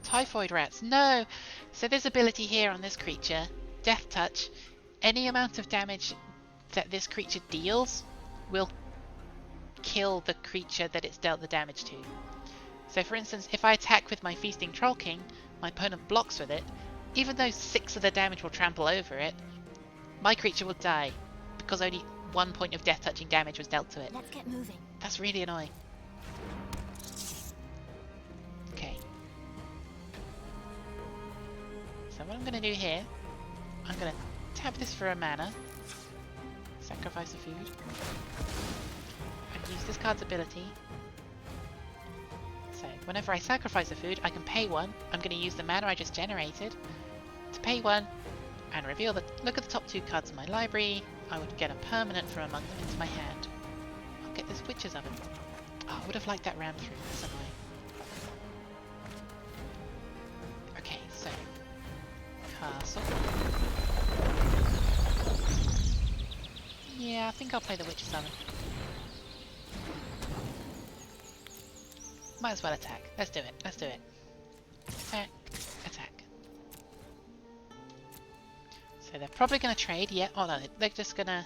Typhoid rats, no! So this ability here on this creature, Death Touch, any amount of damage that this creature deals will kill the creature that it's dealt the damage to. So for instance, if I attack with my Feasting Troll King, my opponent blocks with it, even though 6 of the damage will trample over it, my creature will die, because only 1 point of death touching damage was dealt to it. Let's get moving. That's really annoying. Okay. So what I'm going to do here, I'm going to tap this for a mana, sacrifice a food, and use this card's ability. So whenever I sacrifice a food, I can pay 1. I'm going to use the mana I just generated to pay 1 and reveal the... Look at the top 2 cards in my library. I would get a permanent from among them into my hand. I'll get this Witch's Oven. Oh, I would have liked that ram through. That's annoying. Okay, so... Castle. Yeah, I think I'll play the Witch's Oven. Might as well attack. Let's do it. Let's do it. Attack. Attack. So they're probably going to trade. Yeah. Oh no, they're just going to...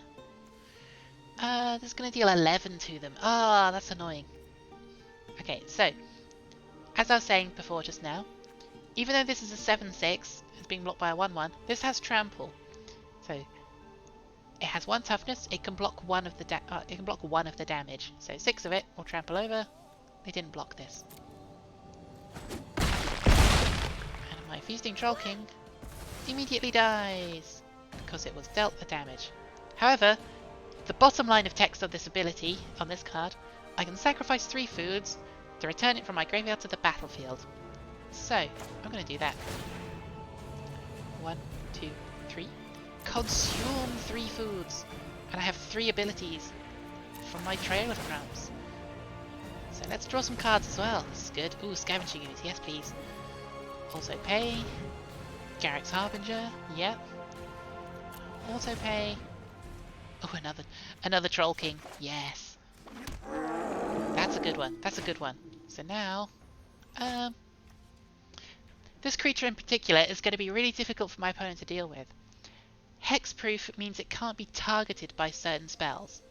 that's going to deal 11 to them. Ah, that's annoying. Okay, so... As I was saying before just now, even though this is a 7-6, it's being blocked by a 1-1, this has trample. So... It has 1 toughness. It can block one of the damage. So 6 of it will trample over. They didn't block this. And my Feasting Troll King immediately dies because it was dealt the damage. However, the bottom line of text of this ability on this card, I can sacrifice 3 foods to return it from my graveyard to the battlefield. So, I'm going to do that. 1, 2, 3. Consume 3 foods. And I have 3 abilities from my Trail of Crumbs. So let's draw some cards as well. This is good. Ooh, Scavenging Ooze. Yes, please. Also pay. Garrick's Harbinger. Yep. Auto pay. Oh, another Troll King. Yes. That's a good one. That's a good one. So now, this creature in particular is going to be really difficult for my opponent to deal with. Hexproof means it can't be targeted by certain spells.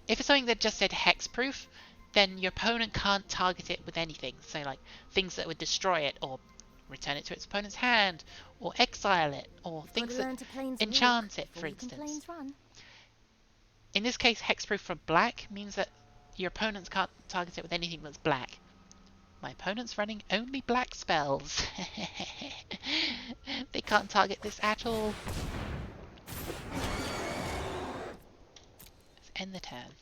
If it's something that just said hexproof, then your opponent can't target it with anything. So like things that would destroy it, or return it to its opponent's hand, or exile it, or things that enchant it, for instance. In this case, hexproof for black means that your opponents can't target it with anything that's black. My opponent's running only black spells. They can't target this at all. Let's end the turn.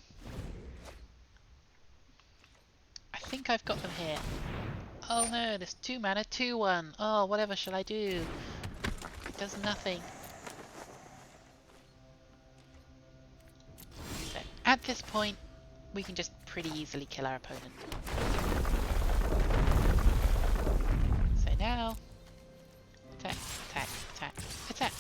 I think I've got them here. Oh no, there's 2 mana, 2/1. Oh, whatever shall I do? It does nothing. So, at this point, we can just pretty easily kill our opponent. So now, attack, attack, attack, attack.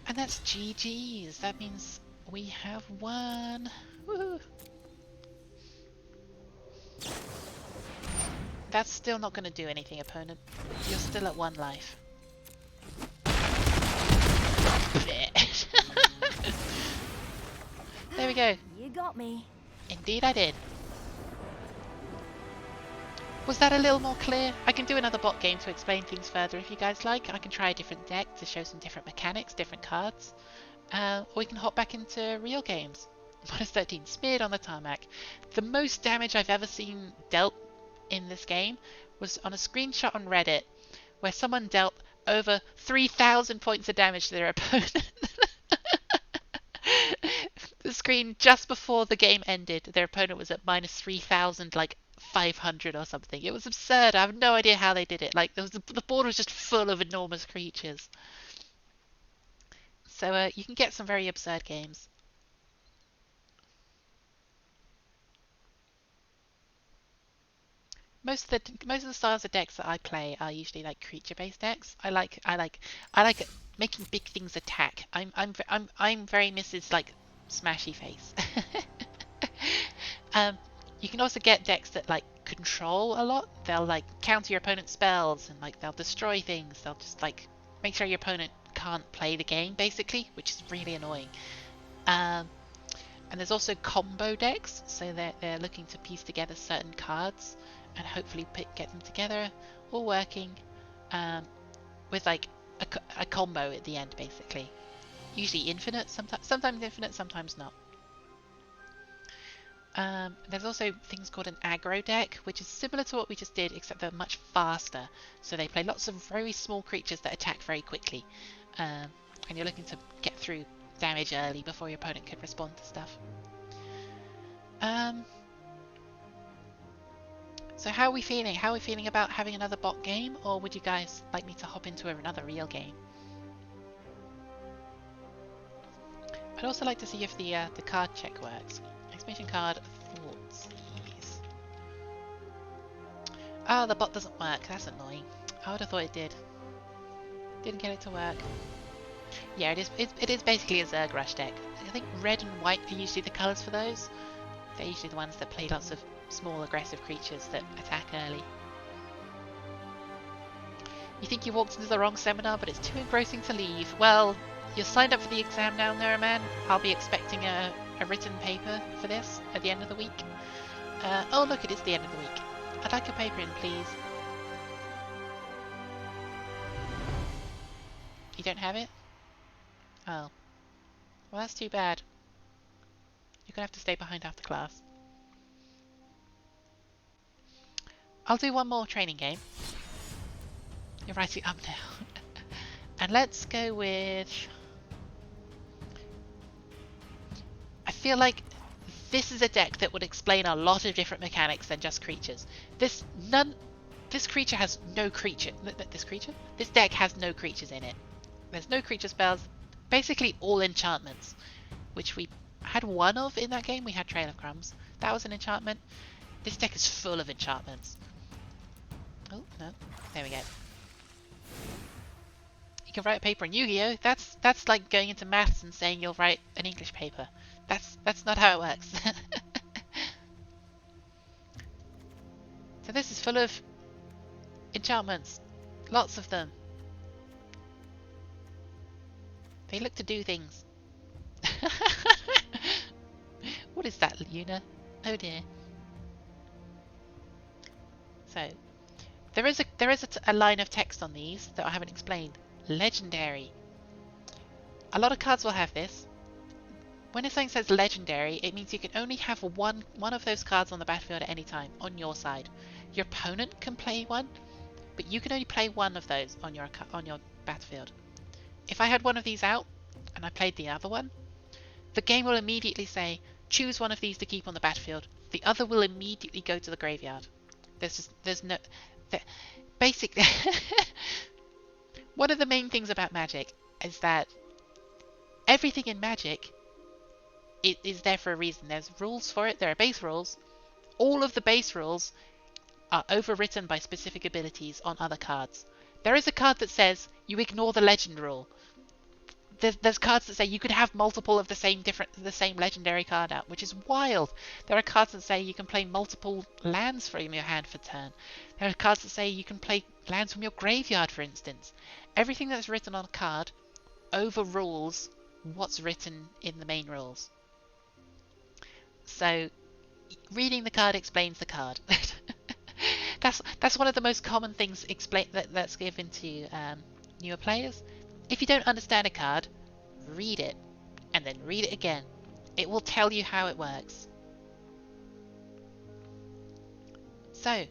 And that's GG's. That means we have won. Woohoo! That's still not going to do anything, opponent. You're still at 1 life. There we go. You got me. Indeed I did. Was that a little more clear? I can do another bot game to explain things further if you guys like. I can try a different deck to show some different mechanics, different cards. Or we can hop back into real games. -13, smeared on the tarmac. The most damage I've ever seen dealt in this game was on a screenshot on Reddit where someone dealt over 3,000 points of damage to their opponent. The screen just before the game ended, their opponent was at -3,000, like 500 or something. It was absurd. I have no idea how they did it. Like the board was just full of enormous creatures. So you can get some very absurd games. Most of the styles of decks that I play are usually like creature-based decks. I like making big things attack. I'm very Mrs. like Smashy Face. You can also get decks that like control a lot. They'll like counter your opponent's spells and like they'll destroy things. They'll just like make sure your opponent can't play the game basically, which is really annoying. And there's also combo decks, so they're looking to piece together certain cards and hopefully get them together, all working with like a combo at the end basically. Usually infinite, sometimes infinite, sometimes not. There's also things called an aggro deck, which is similar to what we just did, except they're much faster. So they play lots of very small creatures that attack very quickly. And you're looking to get through damage early before your opponent can respond to stuff. So how are we feeling? How are we feeling about having another bot game? Or would you guys like me to hop into another real game? I'd also like to see if the card check works. Exclamation card Thoughtseize. Oh, the bot doesn't work. That's annoying. I would have thought it did. Didn't get it to work. Yeah, it is basically a Zerg Rush deck. I think red and white are usually the colours for those. They're usually the ones that play lots of small aggressive creatures that attack early. You think you walked into the wrong seminar, but it's too engrossing to leave. Well, you're signed up for the exam now, Neuroman. I'll be expecting a written paper for this at the end of the week. Oh look, it is the end of the week. I'd like a paper in, please. You don't have it? Oh. Well, that's too bad. You're gonna have to stay behind after class. I'll do one more training game. You're writing up now. And let's go with... I feel like this is a deck that would explain a lot of different mechanics than just creatures. This creature has no creature. This deck has no creatures in it. There's no creature spells. Basically all enchantments, which we had one of in that game. We had Trail of Crumbs. That was an enchantment. This deck is full of enchantments. Oh, no. There we go. You can write a paper in Yu-Gi-Oh! That's like going into maths and saying you'll write an English paper. That's not how it works. So this is full of enchantments. Lots of them. They look to do things. What is that, Luna? Oh dear. So, there is a line of text on these that I haven't explained. Legendary. A lot of cards will have this. When something says legendary, it means you can only have one of those cards on the battlefield at any time, on your side. Your opponent can play one, but you can only play one of those on your battlefield. If I had one of these out, and I played the other one, the game will immediately say, choose one of these to keep on the battlefield the other will immediately go to the graveyard. There's no... Basically, one of the main things about Magic is that everything in Magic is there for a reason. There's rules for it. There are base rules. All of the base rules are overwritten by specific abilities on other cards. There is a card that says you ignore the legend rule. There's cards that say you could have multiple of the same legendary card out, which is wild. There are cards that say you can play multiple lands from your hand for turn. There are cards that say you can play lands from your graveyard, for instance. Everything that's written on a card overrules what's written in the main rules. So, reading the card explains the card. That's one of the most common things that's given to newer players. If you don't understand a card, read it, and then read it again. It will tell you how it works. So,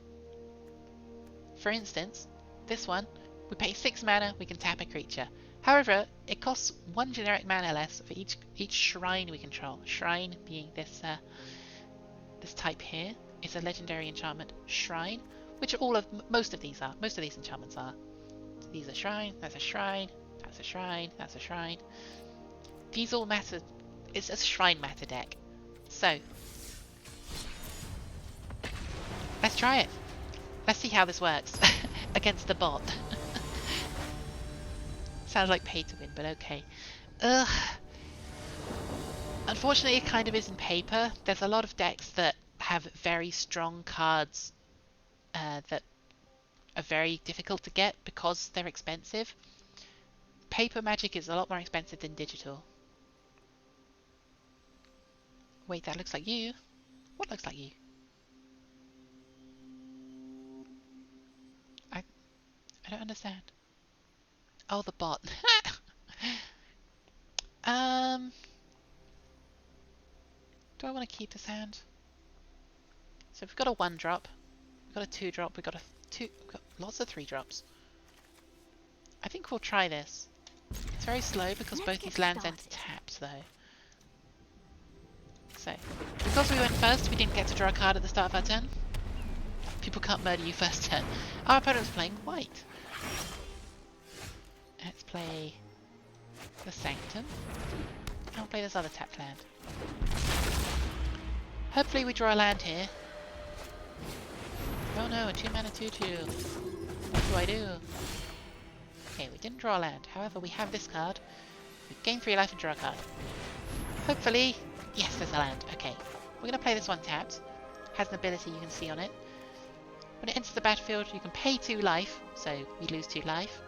for instance, this one, we pay 6 mana, we can tap a creature. However, it costs 1 generic mana less for each shrine we control. Shrine being this type here. It's a legendary enchantment, Shrine, which most of these enchantments are. So these are shrine, that's a shrine, that's a shrine, that's a shrine. These all matter. It's a shrine matter deck. So let's try it. Let's see how this works against the bot. Sounds like pay to win, but okay. Unfortunately, it kind of is in paper. There's a lot of decks that have very strong cards that are very difficult to get because they're expensive. Paper Magic is a lot more expensive than digital. Wait, that looks like you. What looks like you? I don't understand. Oh, the bot. Do I want to keep this hand? So we've got a 1-drop, we've got a 2-drop, we've got lots of 3-drops. I think we'll try this. It's very slow because both these lands end tapped though. So, because we went first, we didn't get to draw a card at the start of our turn. People can't murder you first turn. Our opponent was playing white. Let's play the Sanctum. I'll play this other tapped land. Hopefully we draw a land here. Oh no, a 2-mana 2/2. What do I do? Okay, we didn't draw a land. However, we have this card. We gain 3 life and draw a card. Hopefully, yes, there's a land. Okay, we're going to play this one tapped. Has an ability you can see on it. When it enters the battlefield, you can pay 2 life, so we lose 2 life.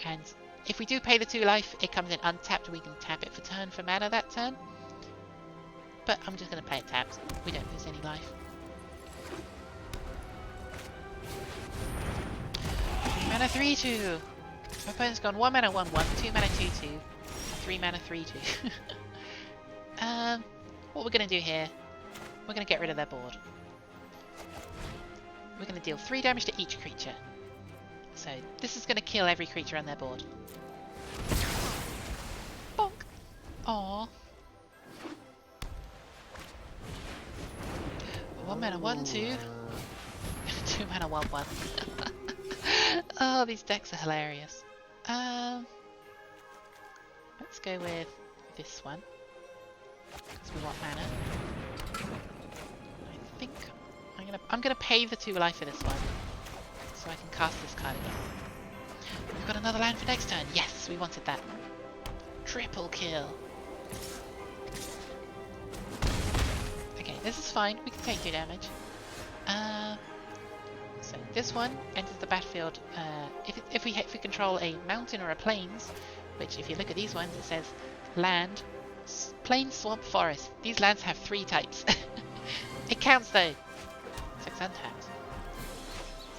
And if we do pay the 2 life, it comes in untapped. We can tap it for turn for mana that turn. But I'm just going to play it tapped. We don't lose any life. 3 mana 3/2. My opponent's gone 1 mana 1/1, 2 mana 2/2, 3 mana 3/2. What we're going to do here, we're going to get rid of their board. We're going to deal 3 damage to each creature. So this is going to kill every creature on their board. Bonk! Aww. 1 mana 1/2. 2 mana 1/1. Oh, these decks are hilarious. Let's go with this one because we want mana. I think I'm gonna pay the 2 life for this one so I can cast this card again. We've got another land for next turn. Yes, we wanted that. Triple kill. Okay, this is fine. We can take 2 damage. So this one enters the battlefield. If we control a mountain or a plains, which if you look at these ones, it says land, plain, swamp, forest. These lands have 3 types. It counts though. So it's untapped.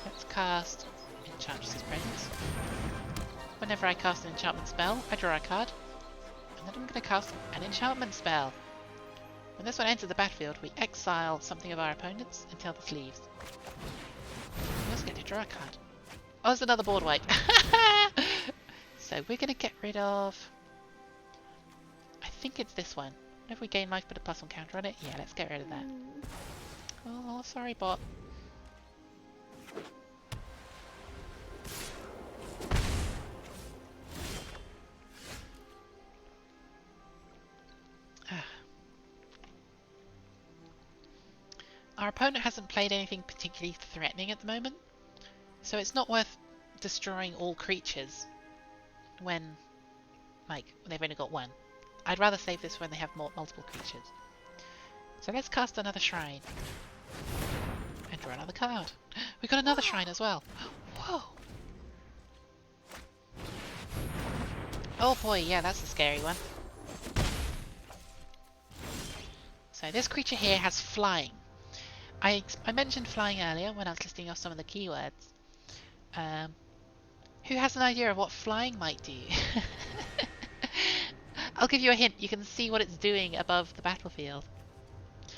Let's cast Enchantress's Presence. Whenever I cast an enchantment spell, I draw a card, and then I'm going to cast an enchantment spell. When this one enters the battlefield, we exile something of our opponent's until this leaves. We also get to draw a card. Oh, there's another board wipe. So we're going to get rid of... I think it's this one. If we gain life, put a +1 counter on it. Yeah, let's get rid of that. Oh, sorry, bot. Our opponent hasn't played anything particularly threatening at the moment, so it's not worth destroying all creatures when, like, they've only got one. I'd rather save this when they have multiple creatures. So let's cast another shrine. And draw another card. We got another shrine as well. Whoa! Oh boy, yeah, that's a scary one. So this creature here has flying. I mentioned flying earlier when I was listing off some of the keywords. Who has an idea of what flying might do? I'll give you a hint. You can see what it's doing above the battlefield.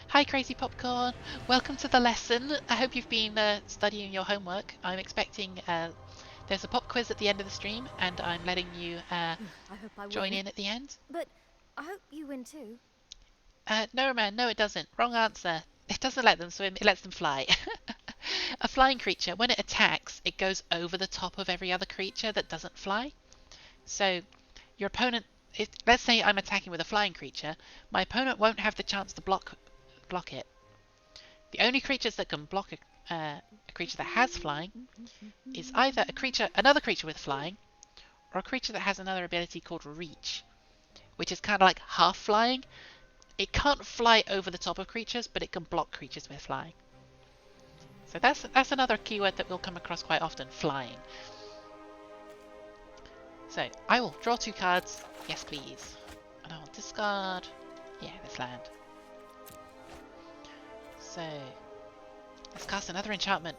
Hi Crazy Popcorn, welcome to the lesson. I hope you've been studying your homework. I'm expecting there's a pop quiz at the end of the stream, and I'm letting you I hope I join win. in at the end. But I hope you win too. No man, no it doesn't. Wrong answer. It doesn't let them swim, it lets them fly. A flying creature, when it attacks, it goes over the top of every other creature that doesn't fly. So your opponent, let's say I'm attacking with a flying creature, my opponent won't have the chance to block it. The only creatures that can block a creature that has flying is either another creature with flying, or a creature that has another ability called Reach, which is kind of like half flying. It can't fly over the top of creatures, but it can block creatures with flying. So that's another keyword that we'll come across quite often, flying. So I will draw 2 cards, yes please. And I will discard, yeah, this land. So let's cast another enchantment.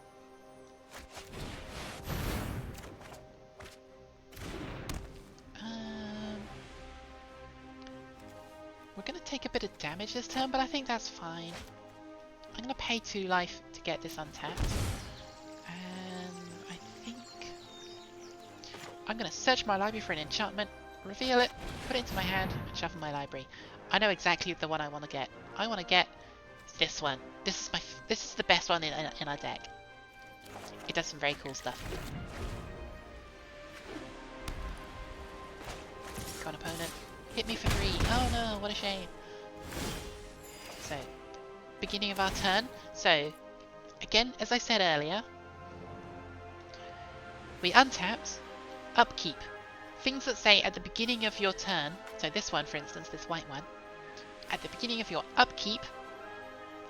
We're going to take a bit of damage this turn, but I think that's fine. I'm going to pay 2 life to get this untapped. And I think I'm going to search my library for an enchantment, reveal it, put it into my hand, and shuffle my library. I know exactly the one I want to get. I want to get this one. This is the best one in our deck. It does some very cool stuff. Come on, opponent. Hit me for 3. Oh no, what a shame. So, beginning of our turn. So, again, as I said earlier, we untapped, upkeep. Things that say at the beginning of your turn, so this one, for instance, this white one, at the beginning of your upkeep,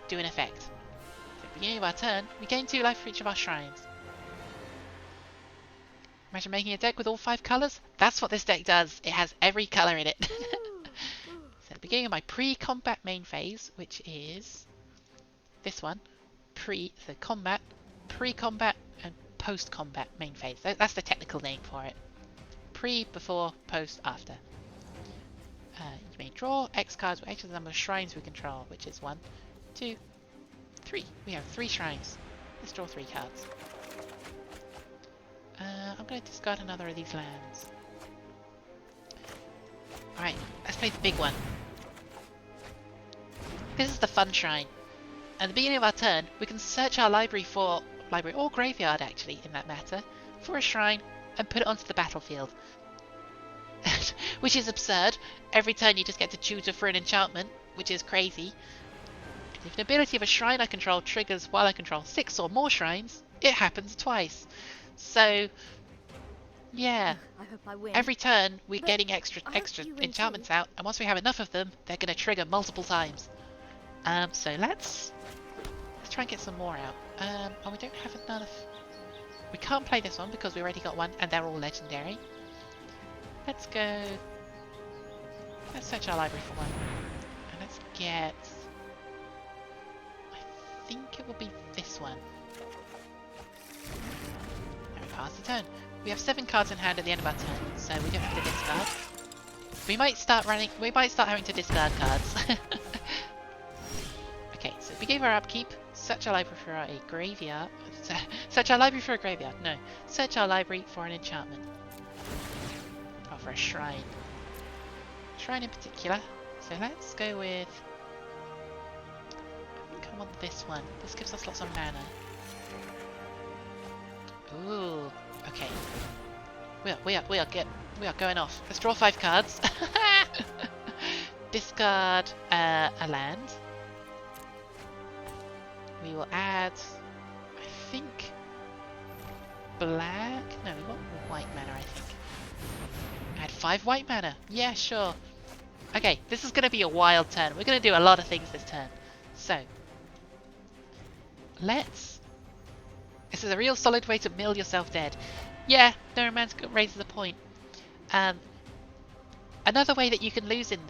do an effect. So at the beginning of our turn, we gain 2 life for each of our shrines. Imagine making a deck with all 5 colours. That's what this deck does. It has every colour in it. So at the beginning of my pre-combat main phase, which is this one, so combat, pre-combat, and post-combat main phase. That's the technical name for it. Pre, before, post, after. You may draw X cards with X is the number of shrines we control, which is 1, 2, 3. We have 3 shrines. Let's draw 3 cards. I'm going to discard another of these lands. Alright, let's play the big one. This is the fun shrine. At the beginning of our turn, we can search our library or graveyard actually, in that matter, for a shrine and put it onto the battlefield. Which is absurd. Every turn you just get to choose for an enchantment, which is crazy. If an ability of a shrine I control triggers while I control 6 or more shrines, it happens twice. So, yeah, I hope I win. every turn we're getting extra enchantments out, and once we have enough of them, they're going to trigger multiple times. So let's try and get some more out. Oh, we don't have enough. We can't play this one because we already got one, and they're all legendary. Let's search our library for one, and let's get. I think it will be this one. Pass the turn. We have 7 cards in hand at the end of our turn, so we don't have to discard. We might start having to discard cards. Okay, so we gave our upkeep. Search our library for a graveyard. Search our library for a graveyard. No, search our library for an enchantment. Or for a shrine. Shrine in particular. So let's go with... I think I want this one. This gives us lots of mana. Ooh, okay. We are going off. Let's draw 5 cards. Discard a land. We will add, I think, black. No, we want white mana, I think. Add 5 white mana. Yeah, sure. Okay, this is going to be a wild turn. We're going to do a lot of things this turn. So, let's... This is a real solid way to mill yourself dead. Yeah, Neuromancer raises a point. Another way that you can lose in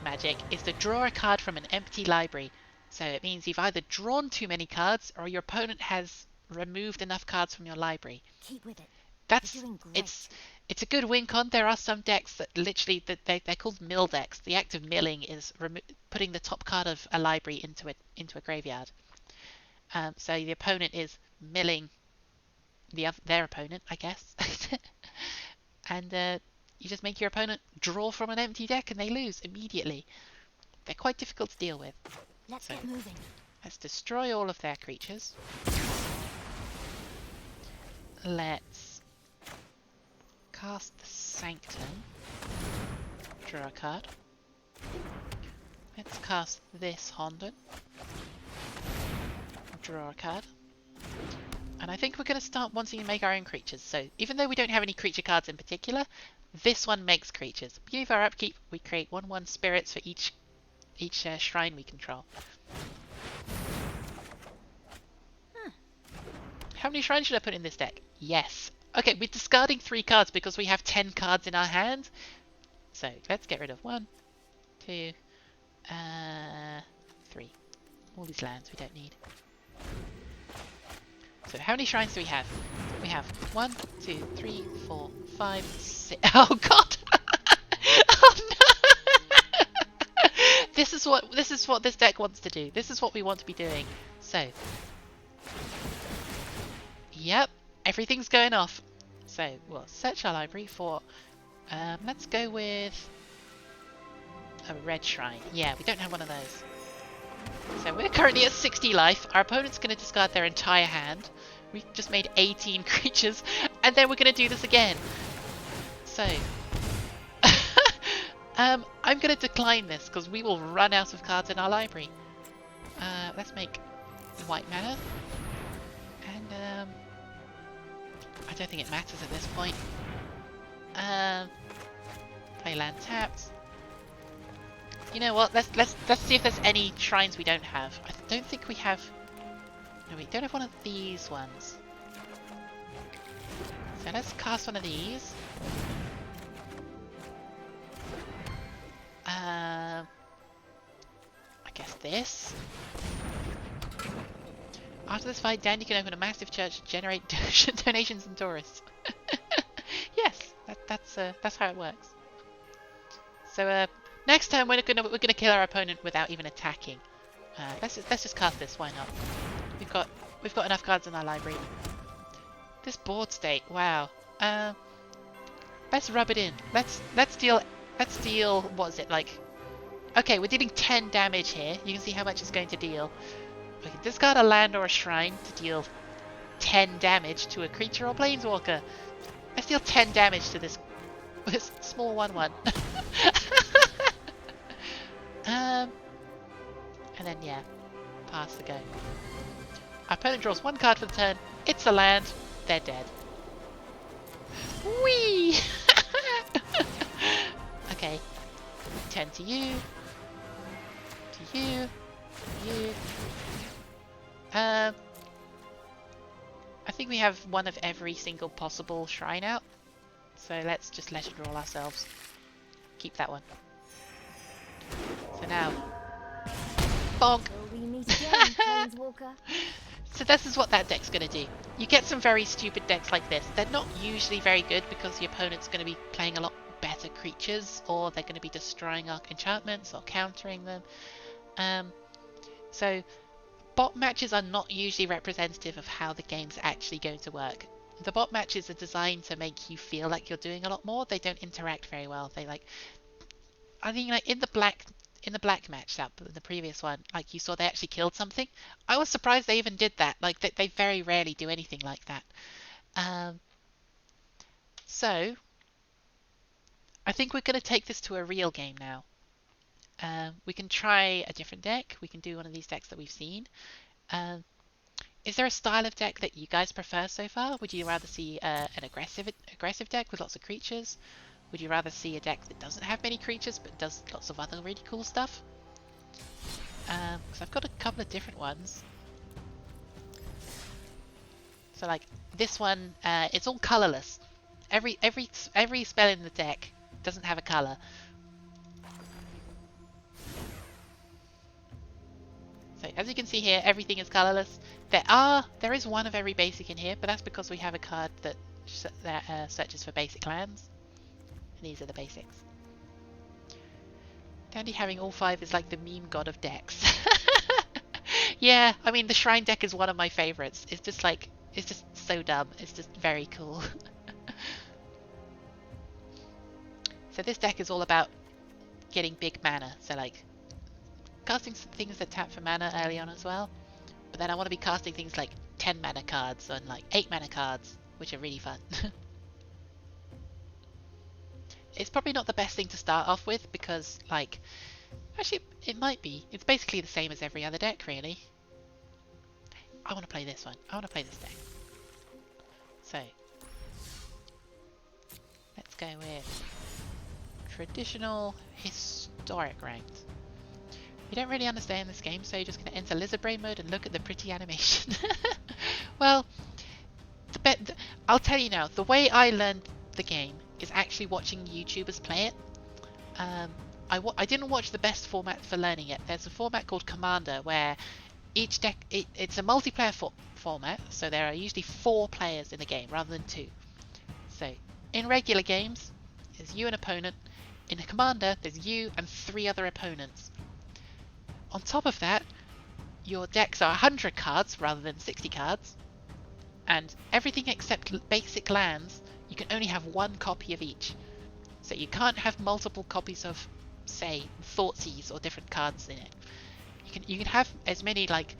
Magic is to draw a card from an empty library. So it means you've either drawn too many cards or your opponent has removed enough cards from your library. Keep with it. That's You're doing great. It's a good win con. There are some decks that literally they're called mill decks. The act of milling is putting the top card of a library into a graveyard. So the opponent is milling their opponent, I guess, and you just make your opponent draw from an empty deck and they lose immediately. They're quite difficult to deal with. Let's So, get moving. let's destroy all of their creatures. Let's cast the Sanctum. Draw a card. Let's cast this Honden. Draw a card. And I think we're going to start wanting to make our own creatures. So even though we don't have any creature cards in particular, this one makes creatures. Beginning of our upkeep, we create 1/1 spirits for each shrine we control. How many shrines should I put in this deck? Yes. Okay, we're discarding 3 cards because we have 10 cards in our hand. So let's get rid of 1, 2, 3. All these lands we don't need. So how many shrines do we have? We have 1, 2, 3, 4, 5, 6. Oh god! Oh no! This is what this deck wants to do. This is what we want to be doing. So, yep, everything's going off. So we'll search our library for. Let's go with a red shrine. Yeah, we don't have one of those. So we're currently at 60 life. Our opponent's going to discard their entire hand. We've just made 18 creatures, and then we're going to do this again. So, I'm going to decline this because we will run out of cards in our library. Let's make white mana, and I don't think it matters at this point. Play land tapped. You know what? Let's see if there's any shrines we don't have. I don't think we have. No, we don't have one of these ones. So let's cast one of these. I guess this. After this fight, Dandy can open a massive church to generate donations and tourists. Yes, that's how it works. So next time we're gonna kill our opponent without even attacking. Let's just cast this. Why not? We've got enough cards in our library. This board state. Wow. Let's rub it in. Let's deal. What is it like? Okay, we're dealing 10 damage here. You can see how much it's going to deal. We can discard a land or a shrine to deal 10 damage to a creature or planeswalker. Let's deal 10 damage to this small 1/1. And then yeah, pass the go. Our opponent draws 1 card for the turn. It's a land. They're dead. Whee! Okay. 10 to you. To you. You. I think we have one of every single possible shrine out. So let's just let it roll ourselves. Keep that one. So now. Bonk! Will we meet again, Planeswalker? So this is what that deck's going to do. You get some very stupid decks like this. They're not usually very good because the opponent's going to be playing a lot better creatures, or they're going to be destroying our enchantments or countering them. So bot matches are not usually representative of how the game's actually going to work. The bot matches are designed to make you feel like you're doing a lot more. They don't interact very well. I think like in the black in the black match, that the previous one, like you saw they actually killed something. I was surprised they even did that. Like they very rarely do anything like that. So I think we're going to take this to a real game now. We can try a different deck. We can do one of these decks that we've seen. Is there a style of deck that you guys prefer so far? Would you rather see an aggressive deck with lots of creatures? Would you rather see a deck that doesn't have many creatures but does lots of other really cool stuff? Because I've got a couple of different ones. So like this one, it's all colorless. Every spell in the deck doesn't have a color. So as you can see here, everything is colorless. There is one of every basic in here, but that's because we have a card that searches for basic lands. And these are the basics. Dandy having all 5 is like the meme god of decks. Yeah, I mean the Shrine deck is one of my favorites. It's just so dumb. It's just very cool. So this deck is all about getting big mana. So like casting some things that tap for mana early on as well. But then I want to be casting things like 10 mana cards and like 8 mana cards, which are really fun. It's probably not the best thing to start off with because, like, actually it might be. It's basically the same as every other deck, really. I want to play this one. I want to play this deck. So, let's go with traditional historic ranked. You don't really understand this game, so you're just going to enter Lizard Brain mode and look at the pretty animation. Well, I'll tell you now, the way I learned the game is actually watching YouTubers play it. I didn't watch the best format for learning it. There's a format called Commander where each deck, it's a multiplayer format, so there are usually 4 players in the game rather than 2. So in regular games, there's you and opponent. In a Commander, there's you and 3 other opponents. On top of that, your decks are 100 cards rather than 60 cards, and everything except basic lands, you can only have 1 copy of each. So you can't have multiple copies of, say, Thoughtseize or different cards in it. You can have as many like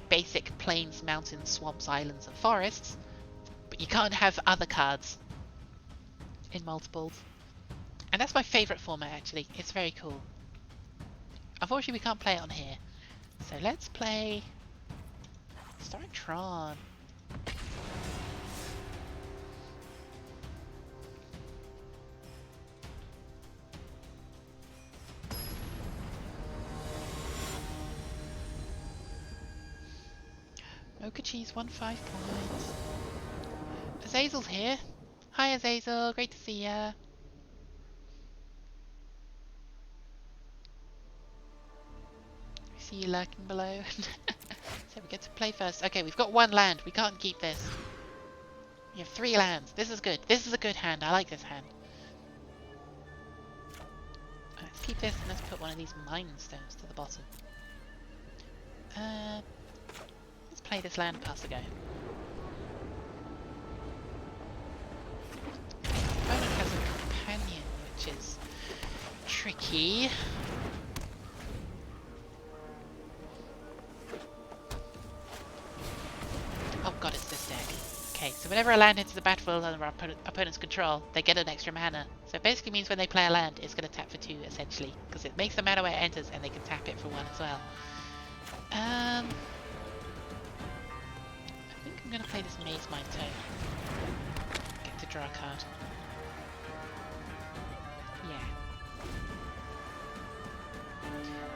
basic plains, mountains, swamps, islands, and forests, but you can't have other cards in multiples. And that's my favourite format, actually. It's very cool. Unfortunately, we can't play it on here. So let's play Historic Tron. Mocha Cheese won 5 points. Azazel's here. Hi Azazel, great to see ya. I see you lurking below. So we get to play first. Okay, we've got 1 land. We can't keep this. We have 3 lands. This is good. This is a good hand. I like this hand. Let's keep this and let's put one of these Mind Stones to the bottom. Let's play this land pass a go. Opponent has a companion, which is tricky. Oh god, it's this deck. Okay, so whenever a land hits the battlefield under our opponent's control, they get an extra mana. So it basically means when they play a land, it's going to tap for 2, essentially. Because it makes the mana where it enters, and they can tap it for 1 as well. I think I'm going to play this Maze Mind Tome. Get to draw a card. Yeah.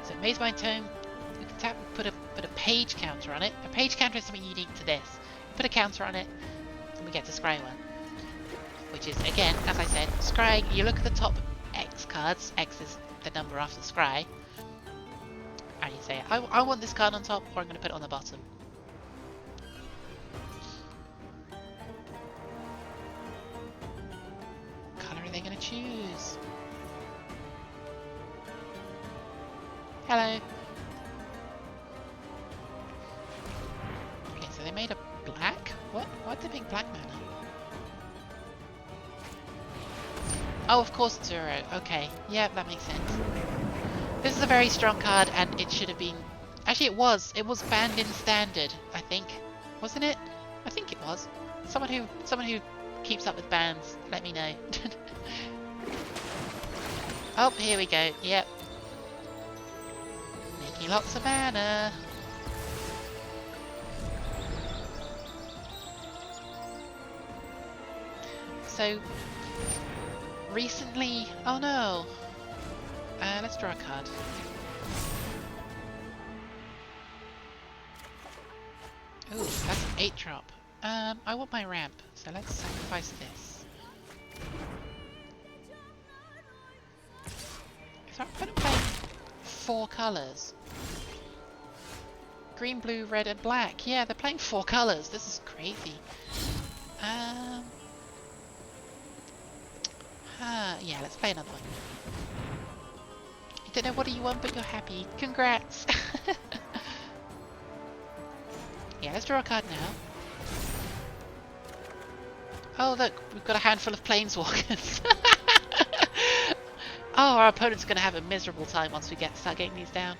So Maze Mind Tome, we can tap, put a page counter on it. A page counter is something unique to this. Put a counter on it, and we get to scry 1. Which is, again, as I said, scrying, you look at the top X cards, X is the number after scry, and you say, I want this card on top, or I'm going to put it on the bottom. What colour are they going to choose? Hello. Okay, so they made a black? What? Why'd they make black mana? Oh, of course, 0. Okay. Yeah, that makes sense. This is a very strong card, and it should have been... Actually, it was. It was banned in Standard, I think. Wasn't it? I think it was. Someone who keeps up with bans, let me know. Oh, here we go. Yep. Making lots of mana. So, recently... Oh no! Let's draw a card. Ooh, that's an 8-drop. I want my ramp, so let's sacrifice this. Is our opponent playing 4 colours? Green, blue, red and black. Yeah, they're playing 4 colours. This is crazy. Yeah, let's play another one. You don't know what you want, but you're happy. Congrats! Yeah, let's draw a card now. Oh look, we've got a handful of planeswalkers. Oh, our opponent's going to have a miserable time once we start getting these down.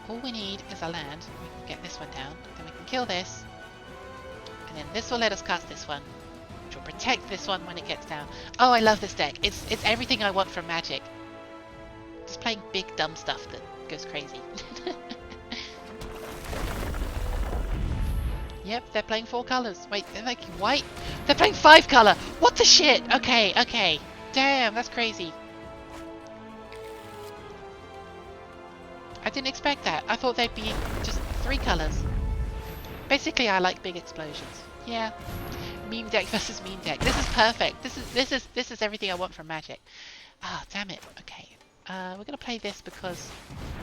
All we need is a land. We can get this one down, then we can kill this. And then this will let us cast this one, which will protect this one when it gets down. Oh, I love this deck. It's everything I want from Magic. Just playing big dumb stuff that goes crazy. Yep, they're playing 4 colours. Wait, they're making white? They're playing 5 colour! What the shit? Okay, okay. Damn, that's crazy. I didn't expect that. I thought they'd be just 3 colours. Basically, I like big explosions. Yeah. Meme deck versus meme deck. This is perfect. This is everything I want from Magic. Ah, damn it. Okay. We're gonna play this because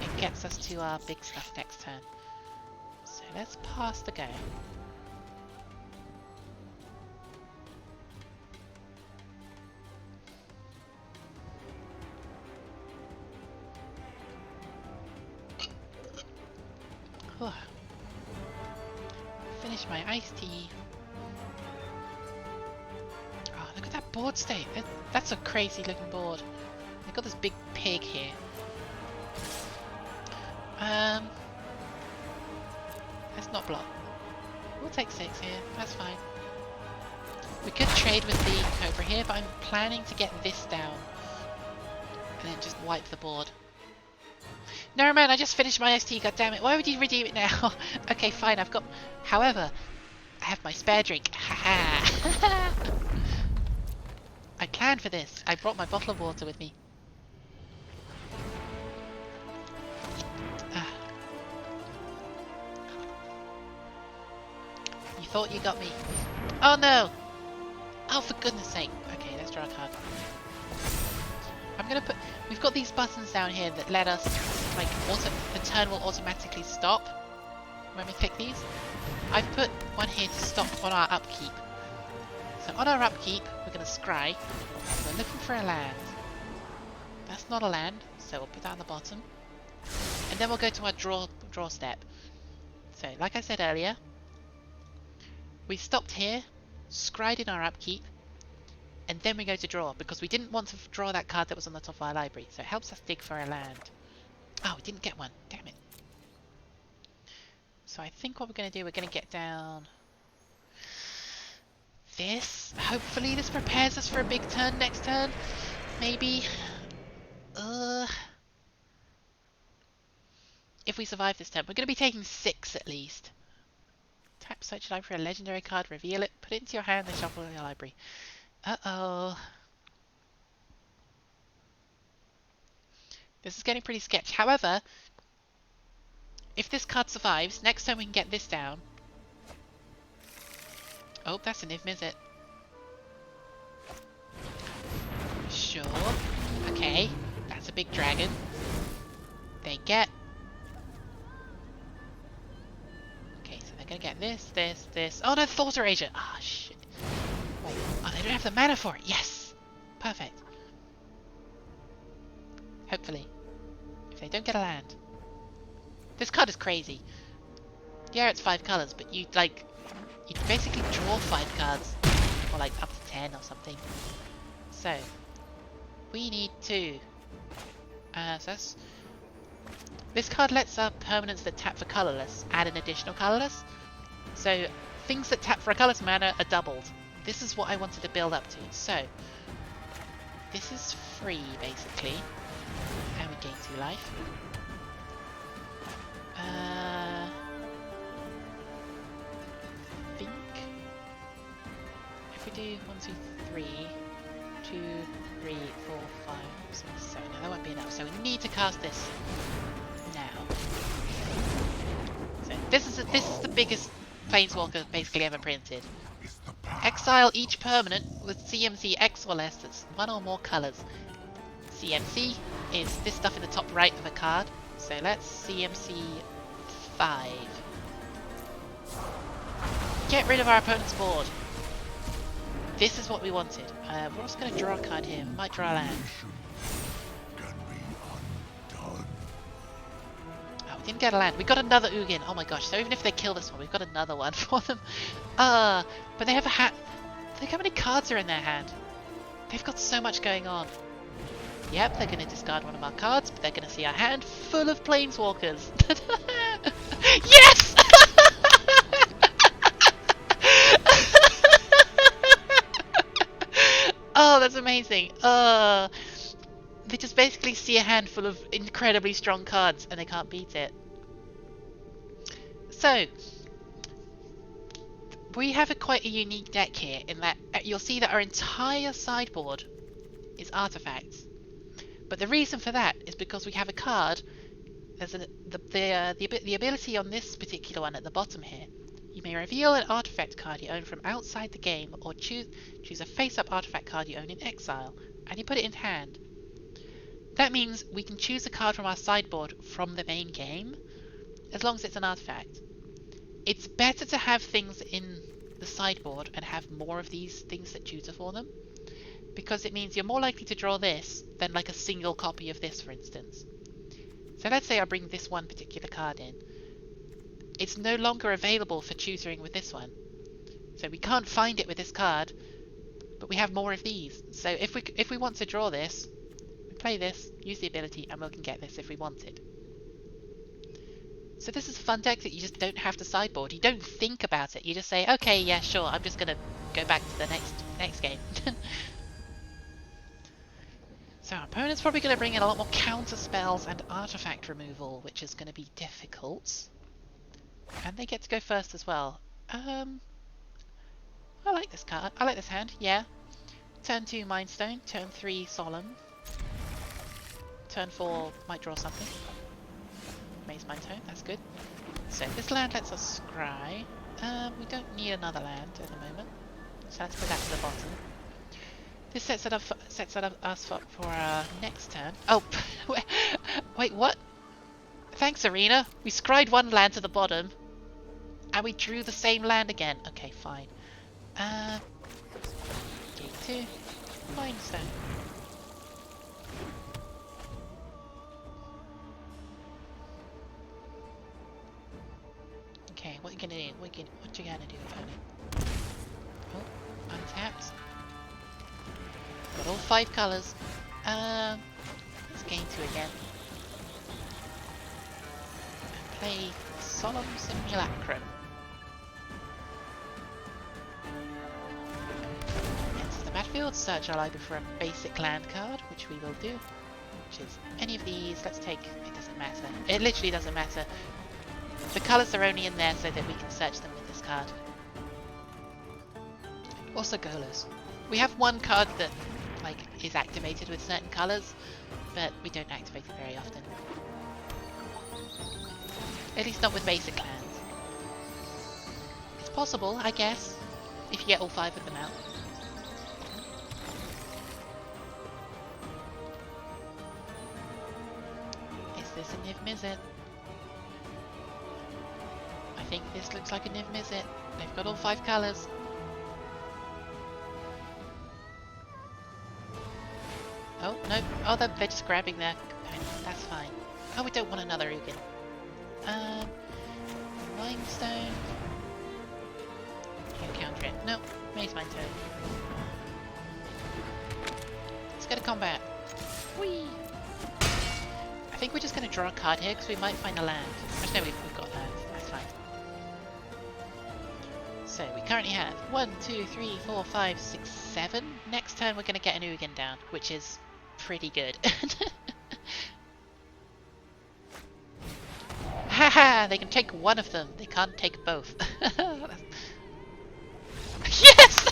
it gets us to our big stuff next turn. So let's pass the go. Whew. Finish my iced tea. Oh, look at that board state. That's a crazy looking board. They've got this big pig here. Let's not block. We'll take 6 here. That's fine. We could trade with the Cobra here, but I'm planning to get this down. And then just wipe the board. No man, I just finished my ST, goddammit. Why would you redeem it now? Okay, fine, I've got... However, I have my spare drink. Haha. I planned for this. I brought my bottle of water with me. You thought you got me. Oh no! Oh, for goodness sake. Okay, let's draw a card. I'm gonna put... We've got these buttons down here that let us, like, the turn will automatically stop when we click these. I've put one here to stop on our upkeep. So on our upkeep, we're gonna scry. We're looking for a land. That's not a land, so we'll put that on the bottom. And then we'll go to our draw step. So, like I said earlier, we stopped here, scried in our upkeep, and then we go to draw, because we didn't want to draw that card that was on the top of our library, so it helps us dig for a land. Oh, we didn't get one. Damn it. So I think what we're going to do, we're going to get down this. Hopefully this prepares us for a big turn next turn. Maybe. If we survive this turn, we're going to be taking 6 at least. Tap search library for a legendary card, reveal it, put it into your hand, then shuffle in your library. Uh-oh. This is getting pretty sketch. However, if this card survives, next time we can get this down. Oh, that's an Niv Mizzet. Sure. Okay, that's a big dragon. They get... Okay, so they're gonna get this. Oh no, Thought Erasure! Ah, oh, shit. Wait, oh, they don't have the mana for it. Yes! Perfect. Hopefully. If they don't get a land. This card is crazy. Yeah, it's 5 colours, but you basically draw 5 cards or like up to 10 or something. So we need to. This card lets our permanents that tap for colorless add an additional colorless. So things that tap for a colorless mana are doubled. This is what I wanted to build up to. So this is free basically, and we gain 2 life. I think if we do 1, 2, 3, 2, 3, 4, 5, 6, 7. No, that won't be enough. So we need to cast this now. So this is the biggest Planeswalker basically ever printed. Exile each permanent with CMC X or less that's 1 or more colors. CMC is this stuff in the top right of a card. So let's CMC 5. Get rid of our opponent's board. This is what we wanted. We're also going to draw a card here. We might draw a land. Oh, we didn't get a land. We got another Ugin. Oh my gosh. So even if they kill this one, we've got another one for them. But they have a hat. Look how many cards are in their hand. They've got so much going on. Yep, they're going to discard one of our cards, but they're going to see our hand full of Planeswalkers. Yes! Oh, that's amazing. They just basically see a hand full of incredibly strong cards and they can't beat it. So, we have quite a unique deck here in that you'll see that our entire sideboard is artifacts. But the reason for that is because we have a card. There's the ability on this particular one at the bottom here. You may reveal an artifact card you own from outside the game, or choose a face-up artifact card you own in exile, and you put it in hand. That means we can choose a card from our sideboard from the main game, as long as it's an artifact. It's better to have things in the sideboard and have more of these things that tutor for them, because it means you're more likely to draw this than like a single copy of this, for instance. So let's say I bring this one particular card in. It's no longer available for tutoring with this one. So we can't find it with this card, but we have more of these. So if we want to draw this, we play this, use the ability, and we can get this if we wanted. So this is a fun deck that you just don't have to sideboard. You don't think about it. You just say, okay, yeah, sure, I'm just going to go back to the next game. So our opponent's probably going to bring in a lot more counter spells and artifact removal, which is going to be difficult. And they get to go first as well. I like this card. I like this hand, yeah. Turn 2 Mind Stone, turn 3 Solemn. Turn 4 might draw something. Maze Mind Stone, that's good. So this land lets us scry. We don't need another land at the moment. So let's put that to the bottom. This sets us up for our next turn. Oh, wait, what? Thanks, Arena. We scryed one land to the bottom, and we drew the same land again. Okay, fine. Gate 2, Mind Stone. Okay, what are you gonna do? What you gonna do, opponent? Oh, untapped. Got all 5 colours. Let's gain 2 again. And play Solemn Simulacrum. Enter the battlefield, search our library for a basic land card, which we will do. Which is any of these. Let's take, it doesn't matter. It literally doesn't matter. The colours are only in there so that we can search them with this card. Also Golos. We have one card that is activated with certain colours, but we don't activate it very often. At least not with basic lands. It's possible, I guess, if you get all 5 of them out. Is this a Niv Mizzet? I think this looks like a Niv Mizzet. They've got all 5 colours. Oh, no. Oh, they're just grabbing their companion. That's fine. Oh, we don't want another Ugin. Mind Stone. Can you counter it? No, May's my turn. Let's go to combat. Whee! I think we're just going to draw a card here because we might find a land. Actually, no, we've got land. That's fine. So we currently have 1, 2, 3, 4, 5, 6, 7. Next turn we're going to get an Ugin down, which is pretty good. Haha! They can take one of them. They can't take both. Yes!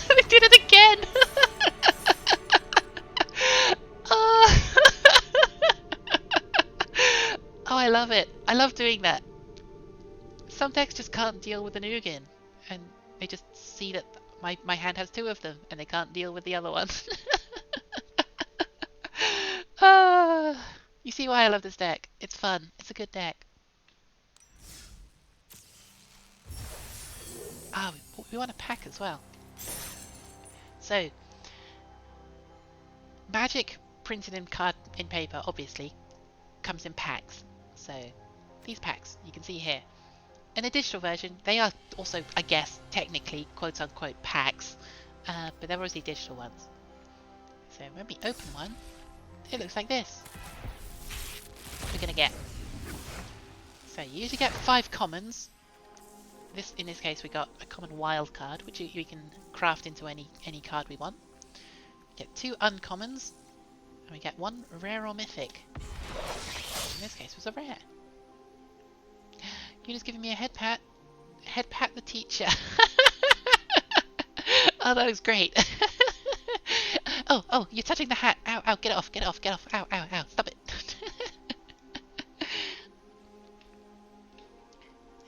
They did it again! Oh, I love it. I love doing that. Some decks just can't deal with an Ugin, and they just see that my hand has two of them, and they can't deal with the other one. You see why I love this deck. It's fun. It's a good deck. Ah, we want a pack as well. So, Magic printed in paper, obviously, comes in packs. So, these packs, you can see here. In a digital version, they are also, I guess, technically, quote-unquote, packs. But they're obviously digital ones. So, when we open one, it looks like this. What we're going to get. So, you usually get 5 commons. In this case, we got a common wild card, which we can craft into any card we want. We get 2 uncommons, and we get 1 rare or mythic. In this case, was a rare. You're just giving me a head pat. Head pat the teacher. Oh, that was great. Oh, you're touching the hat. Ow, ow, get it off, get it off, get it off. Ow, ow, ow, stop it.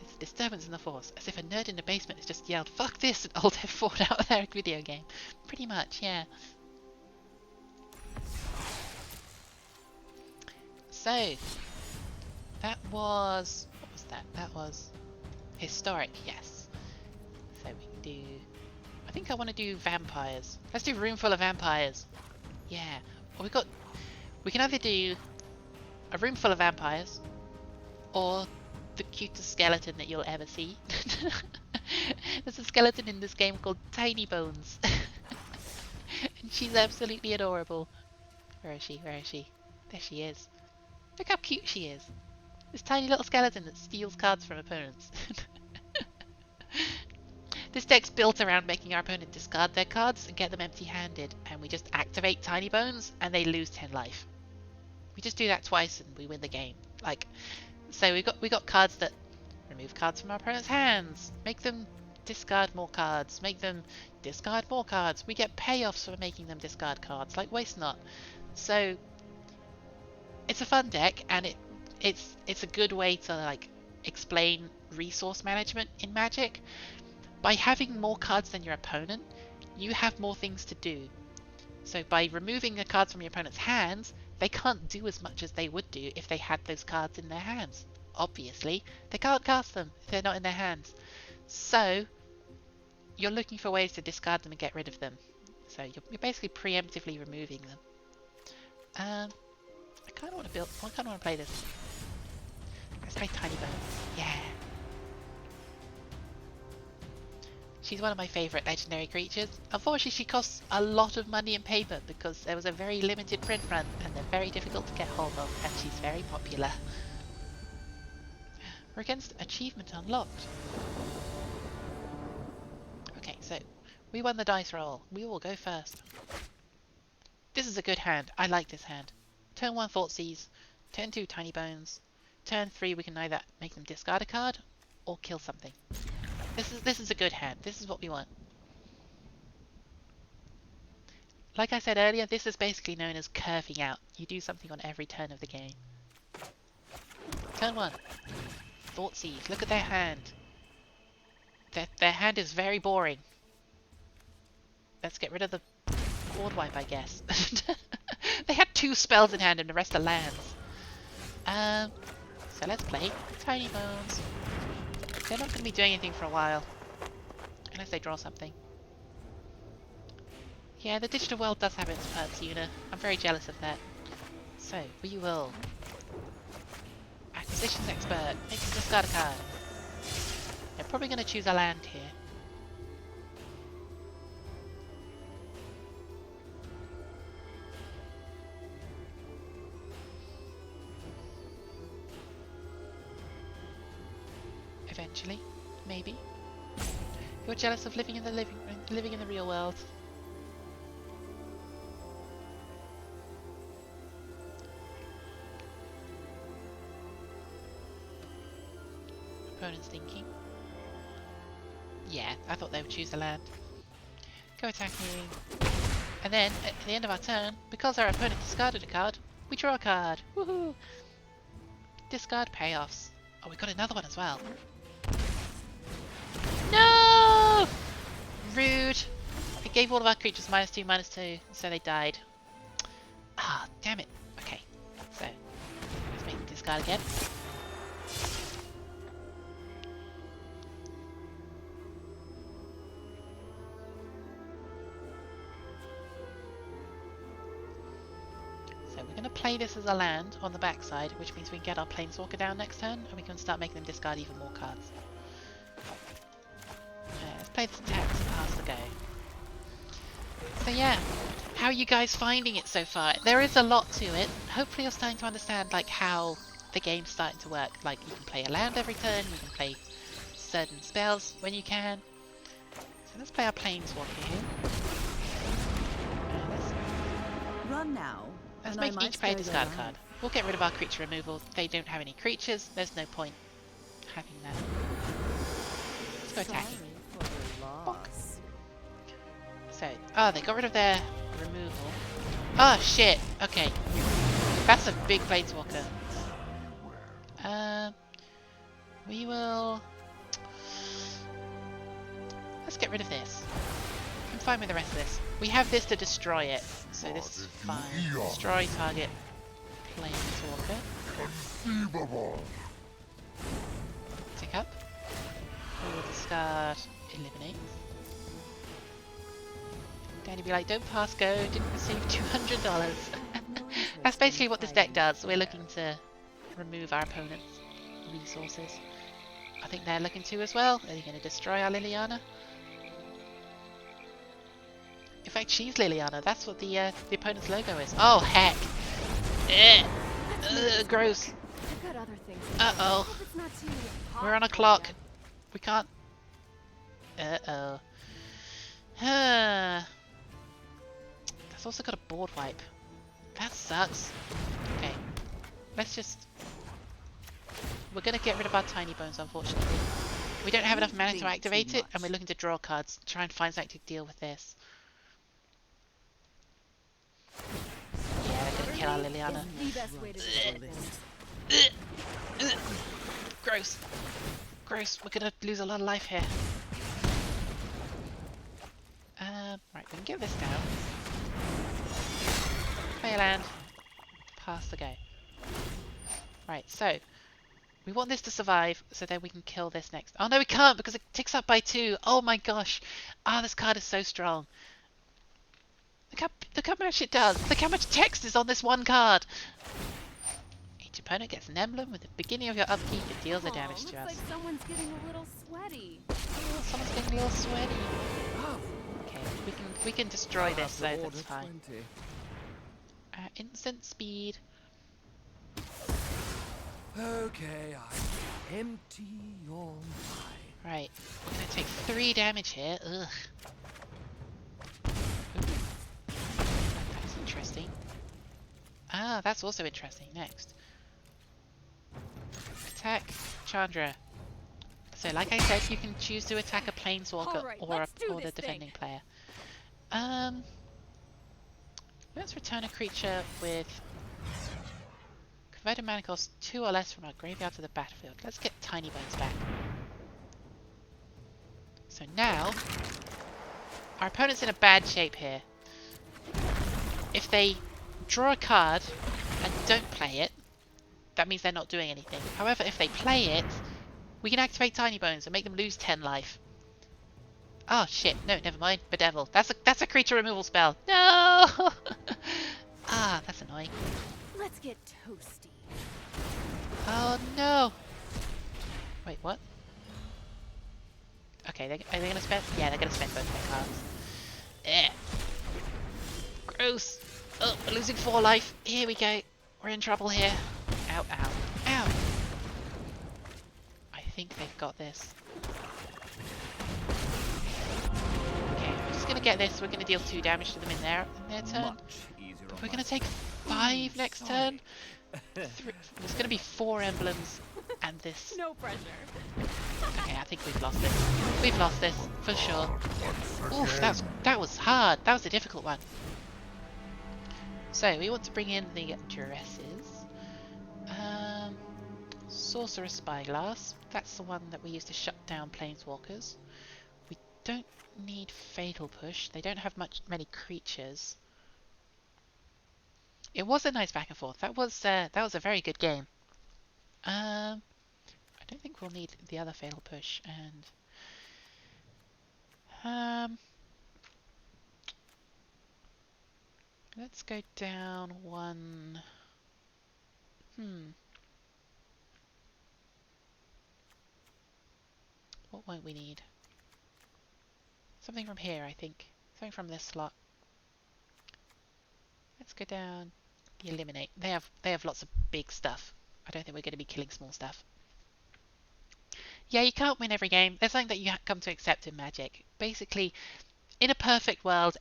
It's a disturbance in the force, as if a nerd in the basement has just yelled, "Fuck this," and Alt F4 out of their video game. Pretty much, yeah. So, that was... what was that? That was historic, yes. So we can do... I think I want to do vampires. Let's do Room Full of Vampires. Yeah. Well, we can either do a room full of vampires, or the cutest skeleton that you'll ever see. There's a skeleton in this game called Tiny Bones. And she's absolutely adorable. Where is she? Where is she? There she is. Look how cute she is. This tiny little skeleton that steals cards from opponents. This deck's built around making our opponent discard their cards and get them empty-handed, and we just activate Tiny Bones and they lose 10 life. We just do that twice and we win the game. Like, so we got cards that remove cards from our opponent's hands, make them discard more cards, make them discard more cards. We get payoffs for making them discard cards, like Waste Not. So it's a fun deck, and it's a good way to like explain resource management in Magic. By having more cards than your opponent, you have more things to do. So by removing the cards from your opponent's hands, they can't do as much as they would do if they had those cards in their hands. Obviously, they can't cast them if they're not in their hands. So you're looking for ways to discard them and get rid of them. So you're basically preemptively removing them. I kind of want to play this. Let's play Tiny Bones. Yeah. She's one of my favourite legendary creatures. Unfortunately, she costs a lot of money in paper because there was a very limited print run and they're very difficult to get hold of, and she's very popular. We're against achievement unlocked. Okay, so we won the dice roll. We will go first. This is a good hand. I like this hand. Turn 1 Thoughtseize, turn 2 Tiny Bones, turn 3 we can either make them discard a card or kill something. This is a good hand. This is what we want. Like I said earlier, this is basically known as curving out. You do something on every turn of the game. Turn 1. Thoughtseize. Look at their hand. Their hand is very boring. Let's get rid of the board wipe, I guess. They had 2 spells in hand and the rest are lands. So let's play Tiny Bones. They're not going to be doing anything for a while. Unless they draw something. Yeah, the digital world does have its perks, Una. I'm very jealous of that. So, we will... Acquisitions Expert. Make them discard a card. They're probably going to choose a land here. Eventually, maybe. You're jealous of living in the real world. Opponent's thinking. Yeah, I thought they would choose the land. Go attacking. And then, at the end of our turn, because our opponent discarded a card, we draw a card. Woohoo! Discard payoffs. Oh, we got another one as well. No! Rude. It gave all of our creatures -2/-2, so they died. Ah, damn it. Okay, so let's make them discard again. So we're going to play this as a land on the backside, which means we can get our Planeswalker down next turn, and we can start making them discard even more cards. Let's play this attack to pass the go. So yeah, how are you guys finding it so far? There is a lot to it. Hopefully you're starting to understand like how the game's starting to work. Like you can play a land every turn, you can play certain spells when you can. So let's play our Planeswalker here. Run now. Let's make each player discard a card. We'll get rid of our creature removal. They don't have any creatures. There's no point having that. Let's go attacking. Bonk. So, oh, they got rid of their removal. Oh shit. Okay, that's a big Planeswalker. We will. Let's get rid of this. I'm fine with the rest of this. We have this to destroy it, so this is fine. Destroy target Planeswalker. Tick up. We will discard Eliminate. Danny be like, don't pass go, didn't receive $200. That's basically what this deck does. We're looking to remove our opponent's resources. I think they're looking to as well. Are they going to destroy our Liliana? In fact, she's Liliana. That's what the opponent's logo is. Oh heck! Gross. Uh-oh. We're on a clock. We can't. Uh-oh. That's also got a board wipe. That sucks. Okay. Let's just... We're going to get rid of our tiny bones, unfortunately. We don't have enough mana to activate it, and we're looking to draw cards. Try and find something to deal with this. Yeah, they're going to kill our Liliana. Gross. Gross. We're going to lose a lot of life here. Right, we can get this down. Play a land. Pass the go. Right, so we want this to survive so then we can kill this next. Oh no, we can't because it ticks up by 2. Oh my gosh. Ah, this card is so strong. Look how much it does. Look how much text is on this one card. Each opponent gets an emblem with the beginning of your upkeep. It deals the damage to us. Looks like someone's getting a little sweaty. Oh, someone's getting a little sweaty. Okay, we can destroy this, so that's fine. Instant speed. Okay, I empty your mind. Right, we're gonna take 3 damage here. Ugh. Ooh. That's interesting. Ah, that's also interesting. Next. Attack Chandra. So, like I said, you can choose to attack a Planeswalker or the defending player. Let's return a creature with converted mana cost 2 or less from our graveyard to the battlefield. Let's get Tiny Bones back. So now, our opponent's in a bad shape here. If they draw a card and don't play it, that means they're not doing anything. However, if they play it, we can activate Tiny Bones and make them lose 10 life. Oh shit, no, never mind. Bedevil. That's a creature removal spell. No! Ah, that's annoying. Let's get toasty. Oh no! Wait, what? Okay, are they gonna spend? Yeah, they're gonna spend both their cards. Eh. Gross. Oh, we're losing 4 life. Here we go. We're in trouble here. Ow, ow, ow. I think they've got this. Okay, we're just gonna get this. We're gonna deal 2 damage to them in their turn. Much easier on We're gonna my take 5 next turn. There's gonna be 4 emblems and this. No pressure. Okay, I think we've lost this. We've lost this for sure. Oof, that was hard. That was a difficult one. So we want to bring in the dresses. Sorcerer's Spyglass. That's the one that we use to shut down planeswalkers. We don't need Fatal Push. They don't have many creatures. It was a nice back and forth. That was a very good game. I don't think we'll need the other Fatal Push, and let's go down 1. What won't we need? Something from here, I think. Something from this slot. Let's go down. Eliminate. They have lots of big stuff. I don't think we're going to be killing small stuff. Yeah, you can't win every game. There's something that you come to accept in Magic. Basically, in a perfect world,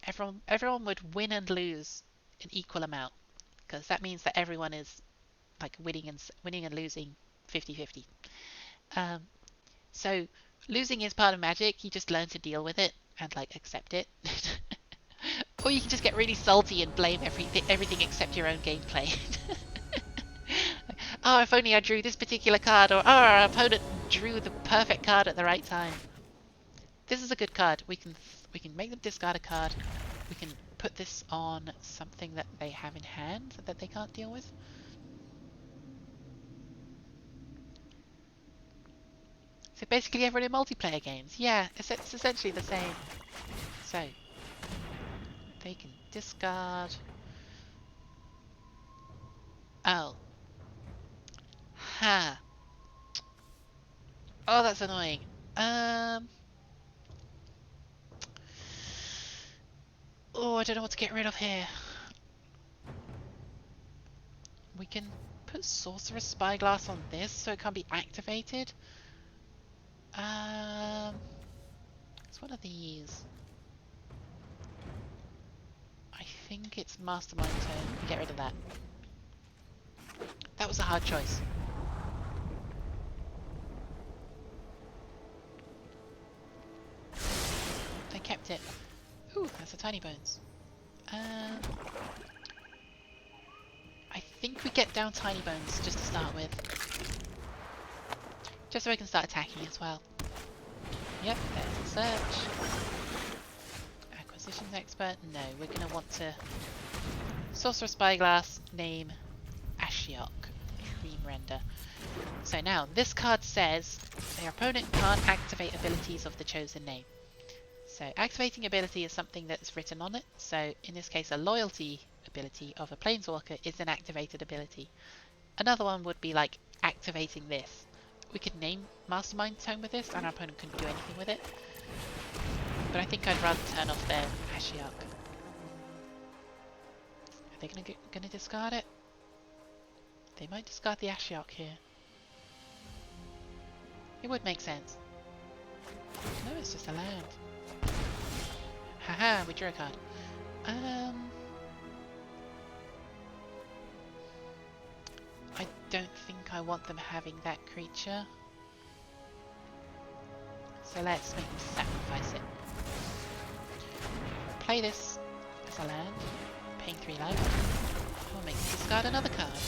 everyone would win and lose an equal amount, because that means that everyone is like winning and losing 50-50. So losing is part of Magic. You just learn to deal with it and like accept it. Or you can just get really salty and blame everything except your own gameplay. Oh, if only I drew this particular card, or oh, our opponent drew the perfect card at the right time. This is a good card. We can make them discard a card. We can put this on something that they have in hand that they can't deal with. So basically everyone in multiplayer games. Yeah, it's essentially the same. So they can discard. Oh. Ha. Oh, that's annoying. Oh, I don't know what to get rid of here. We can put Sorcerer's Spyglass on this so it can't be activated. It's one of these. I think it's Mastermind turn. Get rid of that. That was a hard choice. They kept it. Ooh, that's a Tiny Bones. I think we get down Tiny Bones just to start with. Just so we can start attacking as well. Yep, there's a search. Acquisitions Expert. No, we're going to want to... Sorcerer's Spyglass, name Ashiok. Dream Render. So now, this card says their opponent can't activate abilities of the chosen name. So activating ability is something that's written on it. So in this case, a loyalty ability of a Planeswalker is an activated ability. Another one would be like activating this. We could name Mastermind Tome with this, and our opponent couldn't do anything with it. But I think I'd rather turn off their Ashiok. Are they gonna discard it? They might discard the Ashiok here. It would make sense. No, it's just a land. Haha, we drew a card. I don't think I want them having that creature. So let's make them sacrifice it. Play this as a land, paying 3 life. I'll make them discard another card.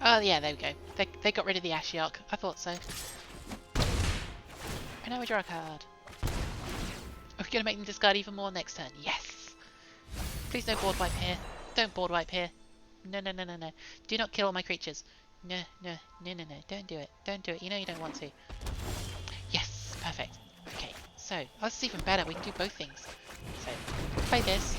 Oh yeah, there we go. They got rid of the Ashiok. I thought so. And now we draw a card. Are we going to make them discard even more next turn? Yes! Please no board wipe here. Don't board wipe here. No, no, no, no, no. Do not kill all my creatures. No, no, no, no, no. Don't do it. Don't do it. You know you don't want to. Yes! Perfect. Okay, so, oh, this is even better. We can do both things. So, play this.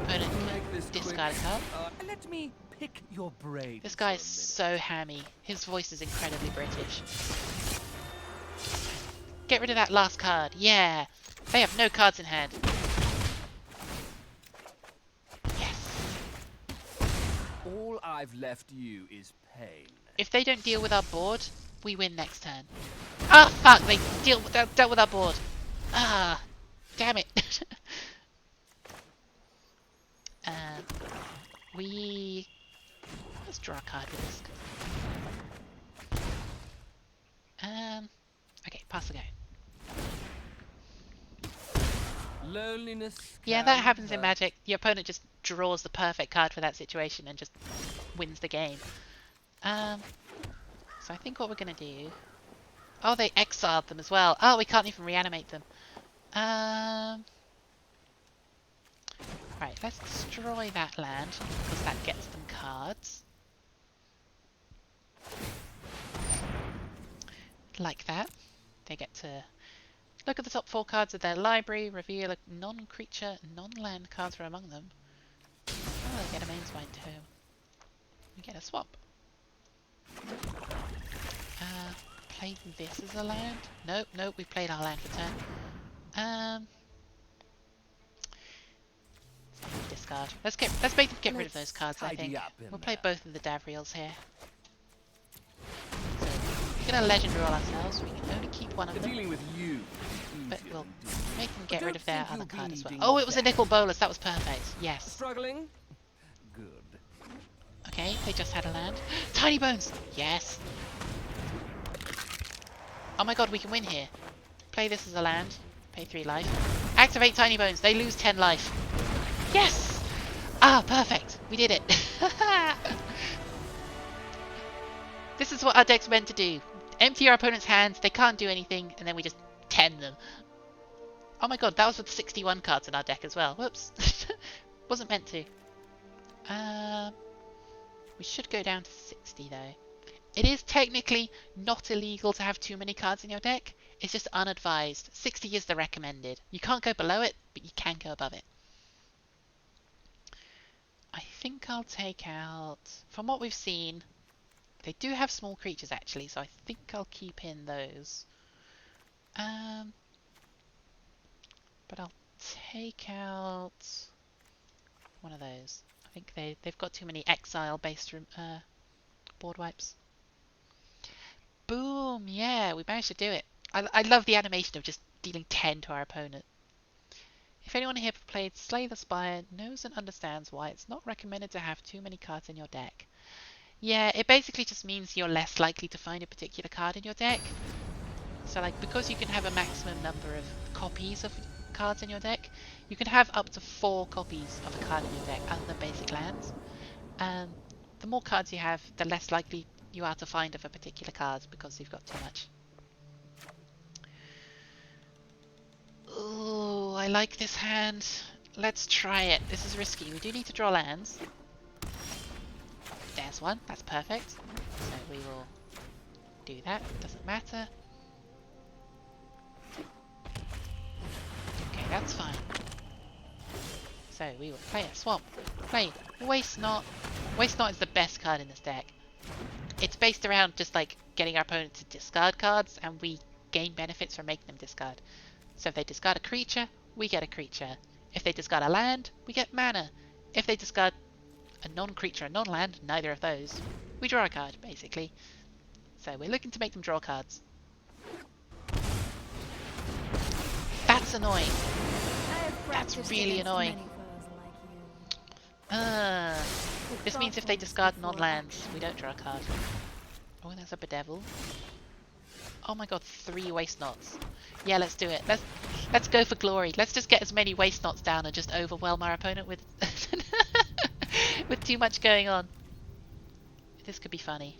Opponent can discard a card. Let me pick your brain. This guy is so hammy. His voice is incredibly British. Get rid of that last card. Yeah. They have no cards in hand. Yes. All I've left you is pain. If they don't deal with our board, we win next turn. Ah, fuck! They dealt with our board. Ah, damn it. Let's draw a card with this. Okay, pass the go. Loneliness. Yeah, that can happens in hurt. Magic. Your opponent just draws the perfect card for that situation and just wins the game. So I think what we're gonna do. Oh, they exiled them as well. Oh, we can't even reanimate them. Right, let's destroy that land because that gets them cards. Like that. They get to look at the top 4 cards of their library, reveal a non-creature, non-land cards from among them. Oh, they get a Mainswine too. We get a swap. Play this as a land? Nope, nope, we played our land for turn. Discard. Let's make them get rid of those cards, I tidy think. up in We'll play there. both of the Davriels here. So, we're gonna legend roll ourselves. We can only keep one of them. Dealing with you. But easier we'll than dealing- make them get don't rid of their think other you'll be card as well. needing Oh, it was a that. Nicol Bolas. That was perfect. Yes. Struggling? Good. Okay, they just had a land. Tiny Bones! Yes! Oh my god, we can win here. Play this as a land. Pay 3 life. Activate Tiny Bones. They lose 10 life. Yes! Ah, perfect. We did it. This is what our deck's meant to do. Empty our opponent's hands, they can't do anything, and then we just 10 them. Oh my god, that was with 61 cards in our deck as well. Whoops. Wasn't meant to. We should go down to 60 though. It is technically not illegal to have too many cards in your deck. It's just unadvised. 60 is the recommended. You can't go below it, but you can go above it. I think I'll take out... From what we've seen, they do have small creatures actually, so I think I'll keep in those. But I'll take out one of those. I think they've got too many exile-based board wipes. Boom! Yeah, we managed to do it. I love the animation of just dealing 10 to our opponent. If anyone here played Slay the Spire knows and understands why it's not recommended to have too many cards in your deck. Yeah, it basically just means you're less likely to find a particular card in your deck. So like, because you can have a maximum number of copies of cards in your deck, you can have up to 4 copies of a card in your deck other than basic lands. The more cards you have, the less likely you are to find of a particular card because you've got too much. Ooh, I like this hand. Let's try it. This is risky. We do need to draw lands. There's one. That's perfect. So we will do that. Doesn't matter. Okay, that's fine. So we will play a swamp. Play Waste Not. Waste Not is the best card in this deck. It's based around just like getting our opponent to discard cards, and we gain benefits from making them discard. So if they discard a creature, we get a creature. If they discard a land, we get mana. If they discard a non-creature, a non-land, neither of those, we draw a card, basically. So we're looking to make them draw cards. That's annoying. That's really annoying. This means if they discard non-lands, we don't draw a card. Oh, there's a Bedevil. Oh my god, 3 Waste Knots. Yeah, let's do it. Let's go for glory. Let's just get as many Waste Knots down and just overwhelm our opponent with with too much going on. This could be funny.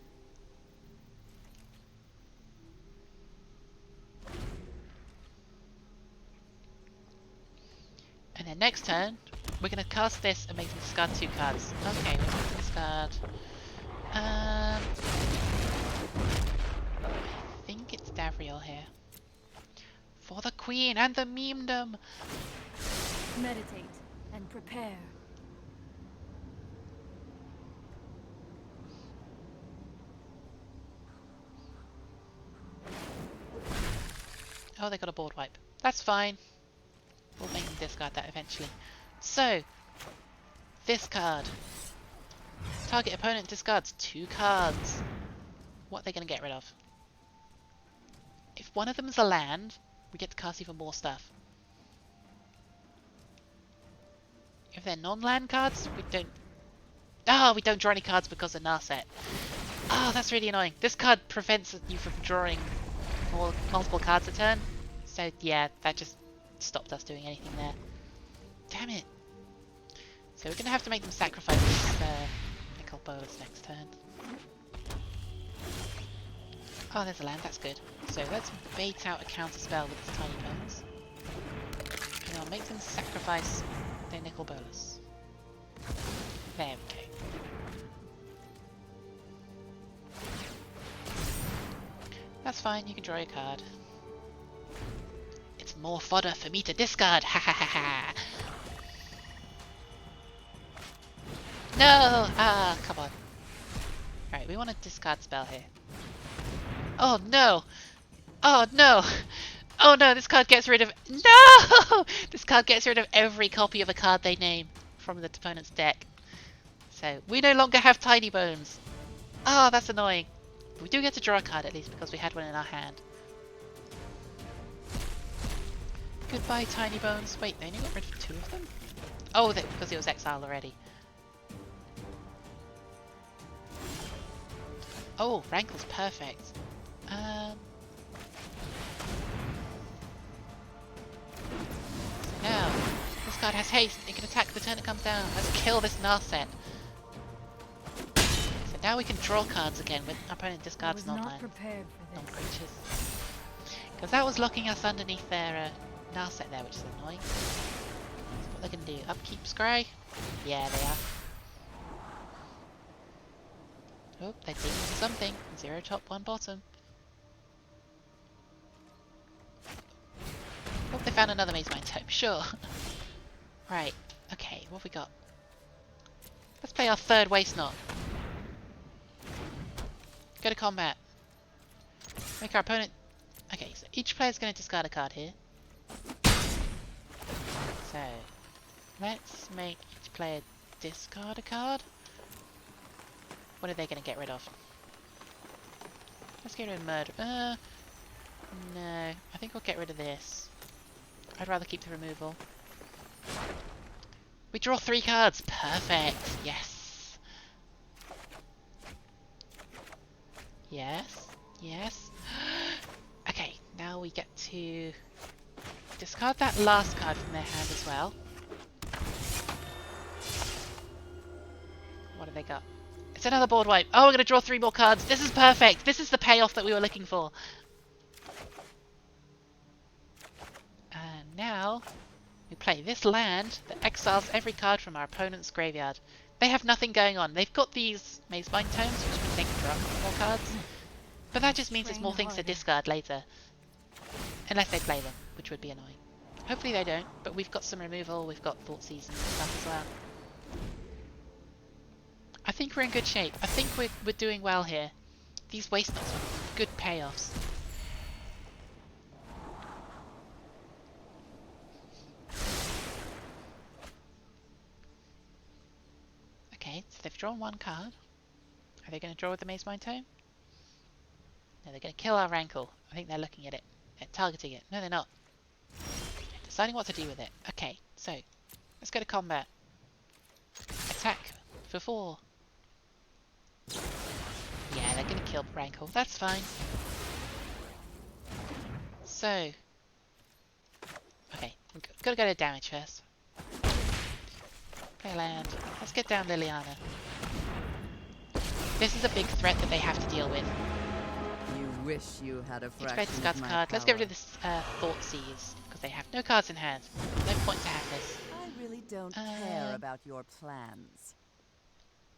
And then next turn, we're going to cast this and make them discard 2 cards. Okay, we're going to discard... I think it's Davriel here. For the Queen and the memedom! Meditate and prepare. Oh, they got a board wipe. That's fine. We'll make them discard that eventually. So, this card. Target opponent discards 2 cards. What are they going to get rid of? If one of them is a land, we get to cast even more stuff. If they're non-land cards, we don't... we don't draw any cards because of Narset. Oh, that's really annoying. This card prevents you from drawing multiple cards a turn. So yeah, that just stopped us doing anything there. Damn it. So we're going to have to make them sacrifice this Nicol Bolas next turn. Oh, there's a land, that's good. So let's bait out a counter spell with this Tiny Bones. And I'll make them sacrifice their Nicol Bolas. There we go. That's fine, you can draw your card. It's more fodder for me to discard! Ha ha ha ha! No! Ah, come on. Alright, we want a discard spell here. Oh no! Oh no! Oh no, this card gets rid of... No! This card gets rid of every copy of a card they name from the opponent's deck. So, we no longer have Tiny Bones. Oh, that's annoying. But we do get to draw a card at least because we had one in our hand. Goodbye, Tiny Bones. Wait, they only got rid of 2 of them? Oh, because it was exiled already. Oh, Rankle's perfect. Now, this card has haste. It can attack the turn it comes down. Let's kill this Narset. So now we can draw cards again when our opponent discards non-land, non-creatures. Because that was locking us underneath their Narset there, which is annoying. So what they're going to do? Upkeep Scry? Yeah, they are. Oh, they're taking something. 0 top, 1 bottom. Oh, they found another Maze Mind Tome. Sure. Right. Okay, what have we got? Let's play our 3rd Waste Knot. Go to combat. Make our opponent... Okay, so each player's going to discard a card here. So, let's make each player discard a card. What are they going to get rid of? Let's get rid of Murder. No. I think we'll get rid of this. I'd rather keep the removal. We draw 3 cards. Perfect. Yes. Yes. Yes. Okay, now we get to discard that last card from their hand as well. What have they got? It's another board wipe. Oh, we're going to draw 3 more cards. This is perfect. This is the payoff that we were looking for. And now we play this land that exiles every card from our opponent's graveyard. They have nothing going on. They've got these Maze Bind Tomes, which means they can draw more cards. But that just means it's more things to discard later. Unless they play them, which would be annoying. Hopefully they don't, but we've got some removal, we've got Thoughtseize and stuff as well. I think we're in good shape. I think we're doing well here. These Waste Knots are good payoffs. Okay, so they've drawn 1 card. Are they going to draw with the Maze Mind Tome? No, they're going to kill our Rankle. I think they're looking at it. They're targeting it. No, they're not. They're deciding what to do with it. Okay, so let's go to combat. Attack for 4. Yeah, they're going to kill Rankle. That's fine. So, okay, we've got to go to damage first. Play land. Let's get down Liliana. This is a big threat that they have to deal with. You wish you had a Each player fraction of discards a my card. Let's get rid power. of this Thoughtseize, because they have no cards in hand. No point to have this. I really don't care about your plans.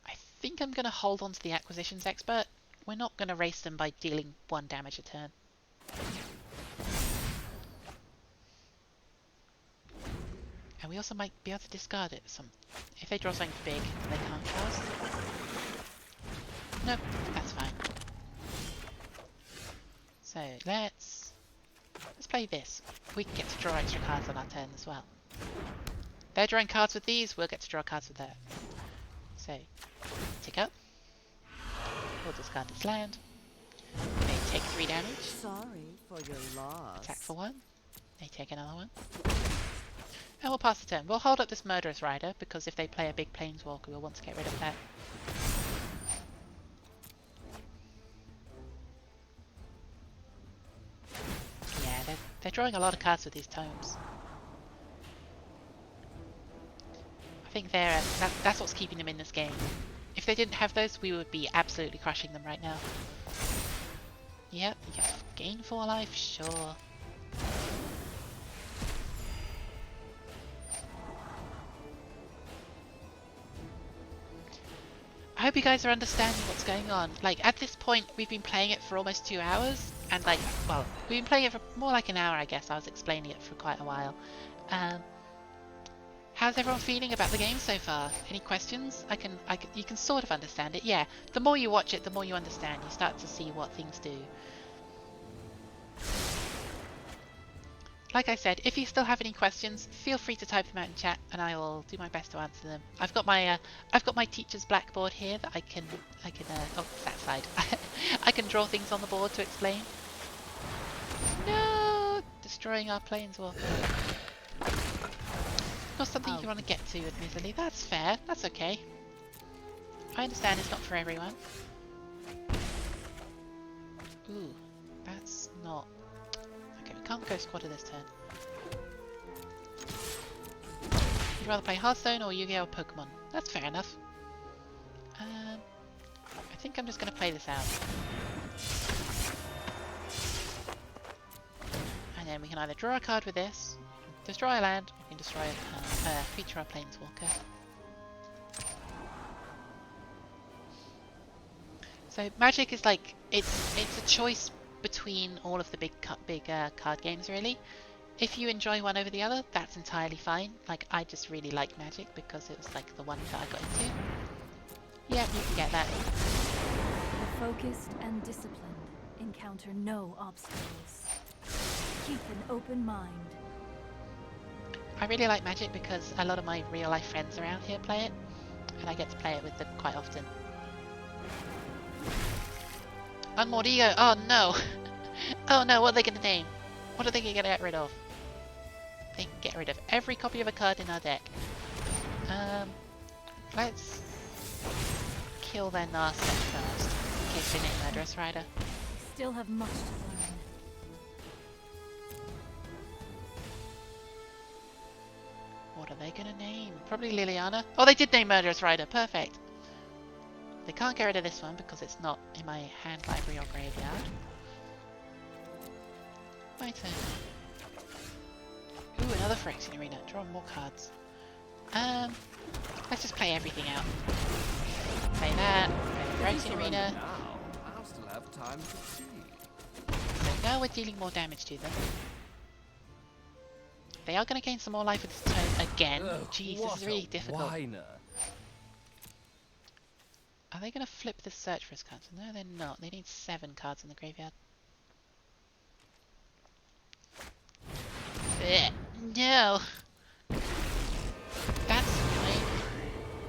I think I'm going to hold on to the Acquisitions Expert. We're not going to race them by dealing 1 damage a turn. And we also might be able to discard it. If they draw something big that they can't cast. Nope, that's fine. So let's play this. We can get to draw extra cards on our turn as well. They're drawing cards with these, we'll get to draw cards with that. So, tick up. We'll discard this land. They take 3 damage. Sorry for your loss. Attack for 1. They take another 1. And we'll pass the turn. We'll hold up this Murderous Rider, because if they play a big Planeswalker, we'll want to get rid of that. Yeah, they're drawing a lot of cards with these tomes. I think that's what's keeping them in this game. If they didn't have those, we would be absolutely crushing them right now. Yep, you gain 4 life, sure. I hope you guys are understanding what's going on. Like, at this point, we've been playing it for almost 2 hours, and like, well, we've been playing it for more like an hour, I guess. I was explaining it for quite a while. How's everyone feeling about the game so far? Any questions? You can sort of understand it. Yeah, the more you watch it, the more you understand. You start to see what things do. Like I said, if you still have any questions, feel free to type them out in chat, and I will do my best to answer them. I've got my teacher's blackboard here that I can oh, that side. I can draw things on the board to explain. No, destroying our planeswalker. Not something you want to get to, admittedly. That's fair. That's okay. I understand it's not for everyone. Ooh, that's not. Okay, we can't go squatter this turn. You'd rather play Hearthstone or Yu-Gi-Oh! Or Pokemon? That's fair enough. I think I'm just going to play this out. And then we can either draw a card with this, destroy a land, or we can destroy a creature or planeswalker. So Magic is like, it's a choice between all of the big card games, really. If you enjoy one over the other, that's entirely fine. Like, I just really like Magic because it was like the one that I got into. Yeah, you can get that. The focused and disciplined encounter no obstacles. Keep an open mind. I really like Magic because a lot of my real life friends around here play it, and I get to play it with them quite often. Unmoored Ego! Oh no! Oh no, what are they going to name? What are they going to get rid of? They can get rid of every copy of a card in our deck. Let's kill their Narset first, in case they name Murderous Rider. Still have much to learn. What are they going to name? Probably Liliana. Oh, they did name Murderous Rider. Perfect. They can't get rid of this one because it's not in my hand library or graveyard. My turn. Ooh, another Phyrexian Arena. Draw more cards. Let's just play everything out. Play that. Play the Phyrexian Arena. Now, I'll still have time to see. So now we're dealing more damage to them. They are going to gain some more life with this turn again. Jeez, this is really difficult. Whiner. Are they going to flip this search for his cards? No, they're not. They need 7 cards in the graveyard. Blech. No! That's annoying.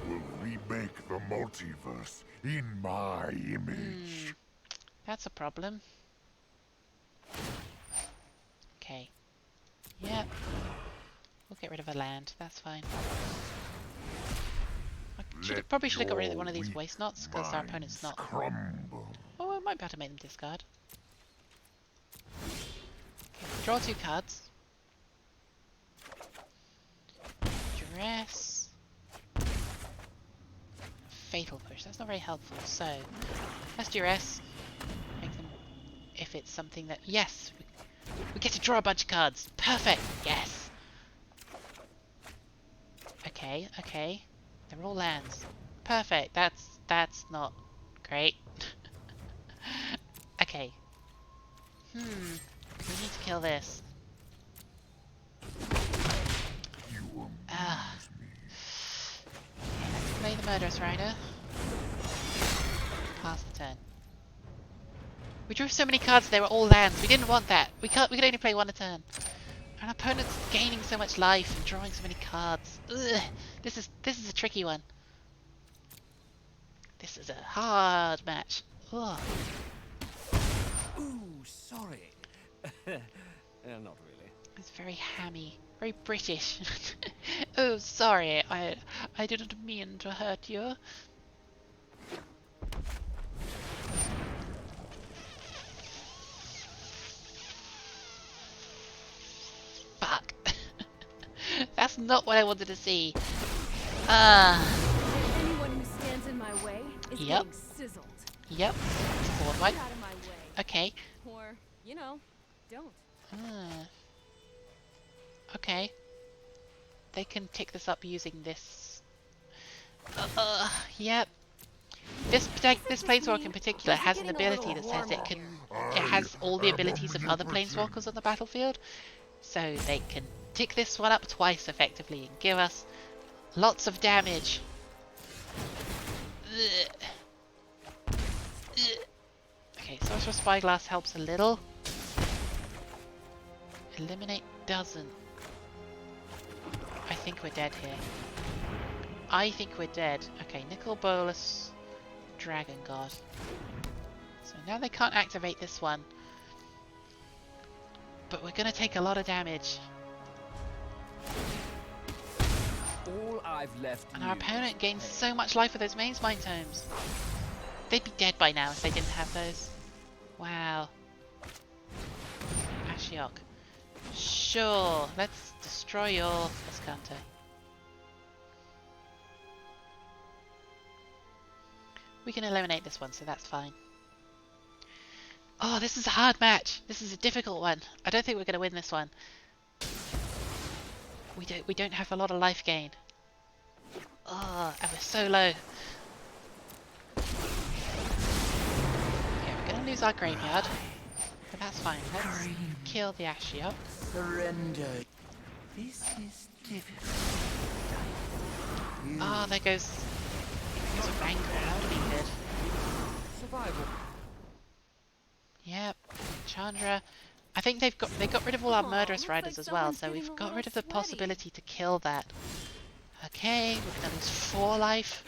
Will remake the multiverse in my image. That's a problem. Okay. Yep. We'll get rid of a land. That's fine. Probably should have got rid of one of these waste knots because our opponent's not. Crumble. Oh, I might be able to make them discard. Okay, draw 2 cards. Duress. Fatal Push. That's not very helpful. So, let's Duress. Make them. If it's something that. Yes! We get to draw a bunch of cards. Perfect! Yes! Okay, okay. They're all lands. Perfect. That's not great. Okay. We need to kill this. You Okay, let's play the Murderous Rider. Pass the turn. We drew so many cards, they were all lands. We didn't want that. We could only play one a turn. Our opponent's gaining so much life and drawing so many cards. Ugh. This is a tricky one. This is a hard match. Ugh. Ooh, sorry. Not really. It's very hammy, very British. Oh, sorry, I didn't mean to hurt you. Fuck. That's not what I wanted to see. Anyone who stands in my way is Yep. being sizzled. Yep. Forward Get one. out of my way. Okay. Or, you know, don't. Okay. They can tick this up using this. Yep. This planeswalker in particular has an ability that says it has all the abilities of other planeswalkers on the battlefield, so they can tick this one up twice effectively and give us lots of damage. Okay, Sorcerer Spyglass helps a little. Eliminate doesn't. I think we're dead here. I think we're dead. Okay, Nicol Bolas, Dragon God. So now they can't activate this one. But we're gonna take a lot of damage. All I've left And our you opponent gains so much life with those Maze Mind Tomes. They'd be dead by now if they didn't have those. Wow. Ashiok. Sure, let's destroy your Escante. We can eliminate this one, so that's fine. Oh, this is a hard match. This is a difficult one. I don't think we're going to win this one. We don't have a lot of life gain. Oh, and we're so low. Okay, we're going to lose our graveyard. But that's fine. Let's kill the Ashiok. Surrender. This is difficult. Ah, there goes a Rancor. That would have been good. survival. Yep, Chandra. I think they got rid of all our Aw, murderous looks riders like as well, someone's so we've getting a got little rid of the sweaty. possibility to kill that. Okay, we're gonna lose 4 life.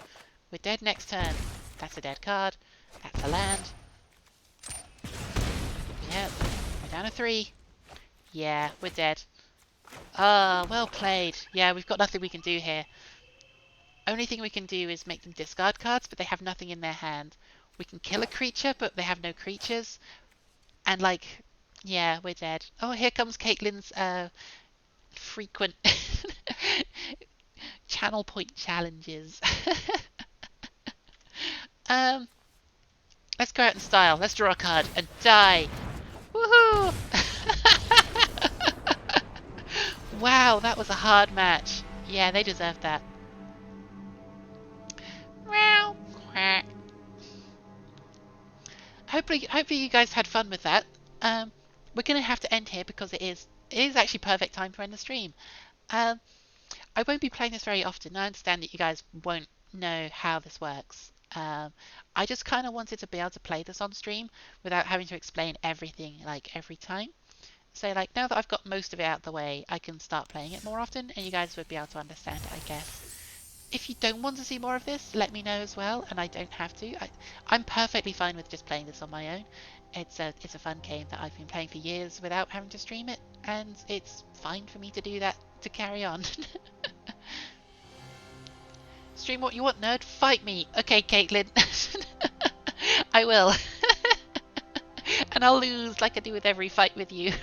We're dead next turn. That's a dead card. That's a land. Yep, we're down to 3. Yeah, we're dead. Ah, well played. Yeah, we've got nothing we can do here. Only thing we can do is make them discard cards, but they have nothing in their hand. We can kill a creature, but they have no creatures. And like, yeah, we're dead. Oh, here comes Caitlin's frequent channel point challenges. Let's go out in style. Let's draw a card and die. Woohoo! Wow, that was a hard match. Yeah, they deserved that. Meow. Quack. Hopefully you guys had fun with that. We're gonna have to end here because it is actually perfect time to end the stream. I won't be playing this very often. I understand that you guys won't know how this works. I just kind of wanted to be able to play this on stream without having to explain everything like every time. So like now that I've got most of it out of the way, I can start playing it more often and you guys would be able to understand it, I guess. If you don't want to see more of this, let me know as well, and I don't have to. I'm perfectly fine with just playing this on my own. It's a fun game that I've been playing for years without having to stream it, and it's fine for me to do that, to carry on. Stream what you want, nerd. Fight me. Okay, Caitlin. I will. And I'll lose like I do with every fight with you.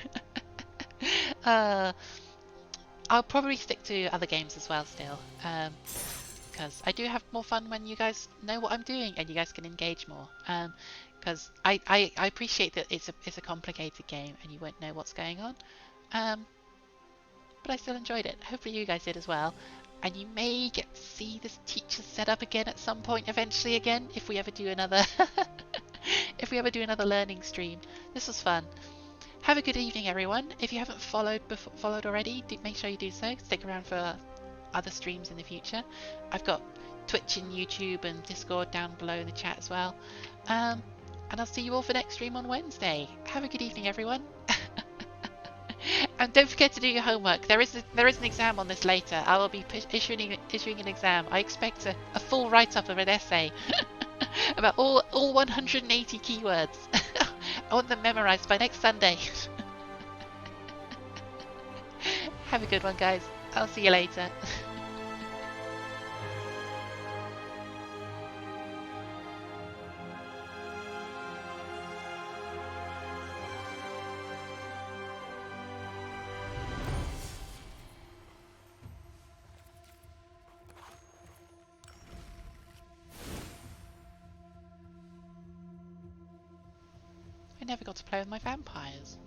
I'll probably stick to other games as well still. Because I do have more fun when you guys know what I'm doing and you guys can engage more. Because I appreciate that it's a complicated game and you won't know what's going on. But I still enjoyed it. Hopefully you guys did as well. And you may get to see this teacher set up again at some point eventually again if we ever do another learning stream. This was fun. Have a good evening, everyone. If you haven't followed already, make sure you do so. Stick around for other streams in the future. I've got Twitch and YouTube and Discord down below in the chat as well. And I'll see you all for next stream on Wednesday. Have a good evening, everyone. And don't forget to do your homework. There is an exam on this later. I will be issuing an exam. I expect a full write-up of an essay about all 180 keywords. I want them memorized by next Sunday. Have a good one, guys. I'll see you later. I never got to play with my vampires.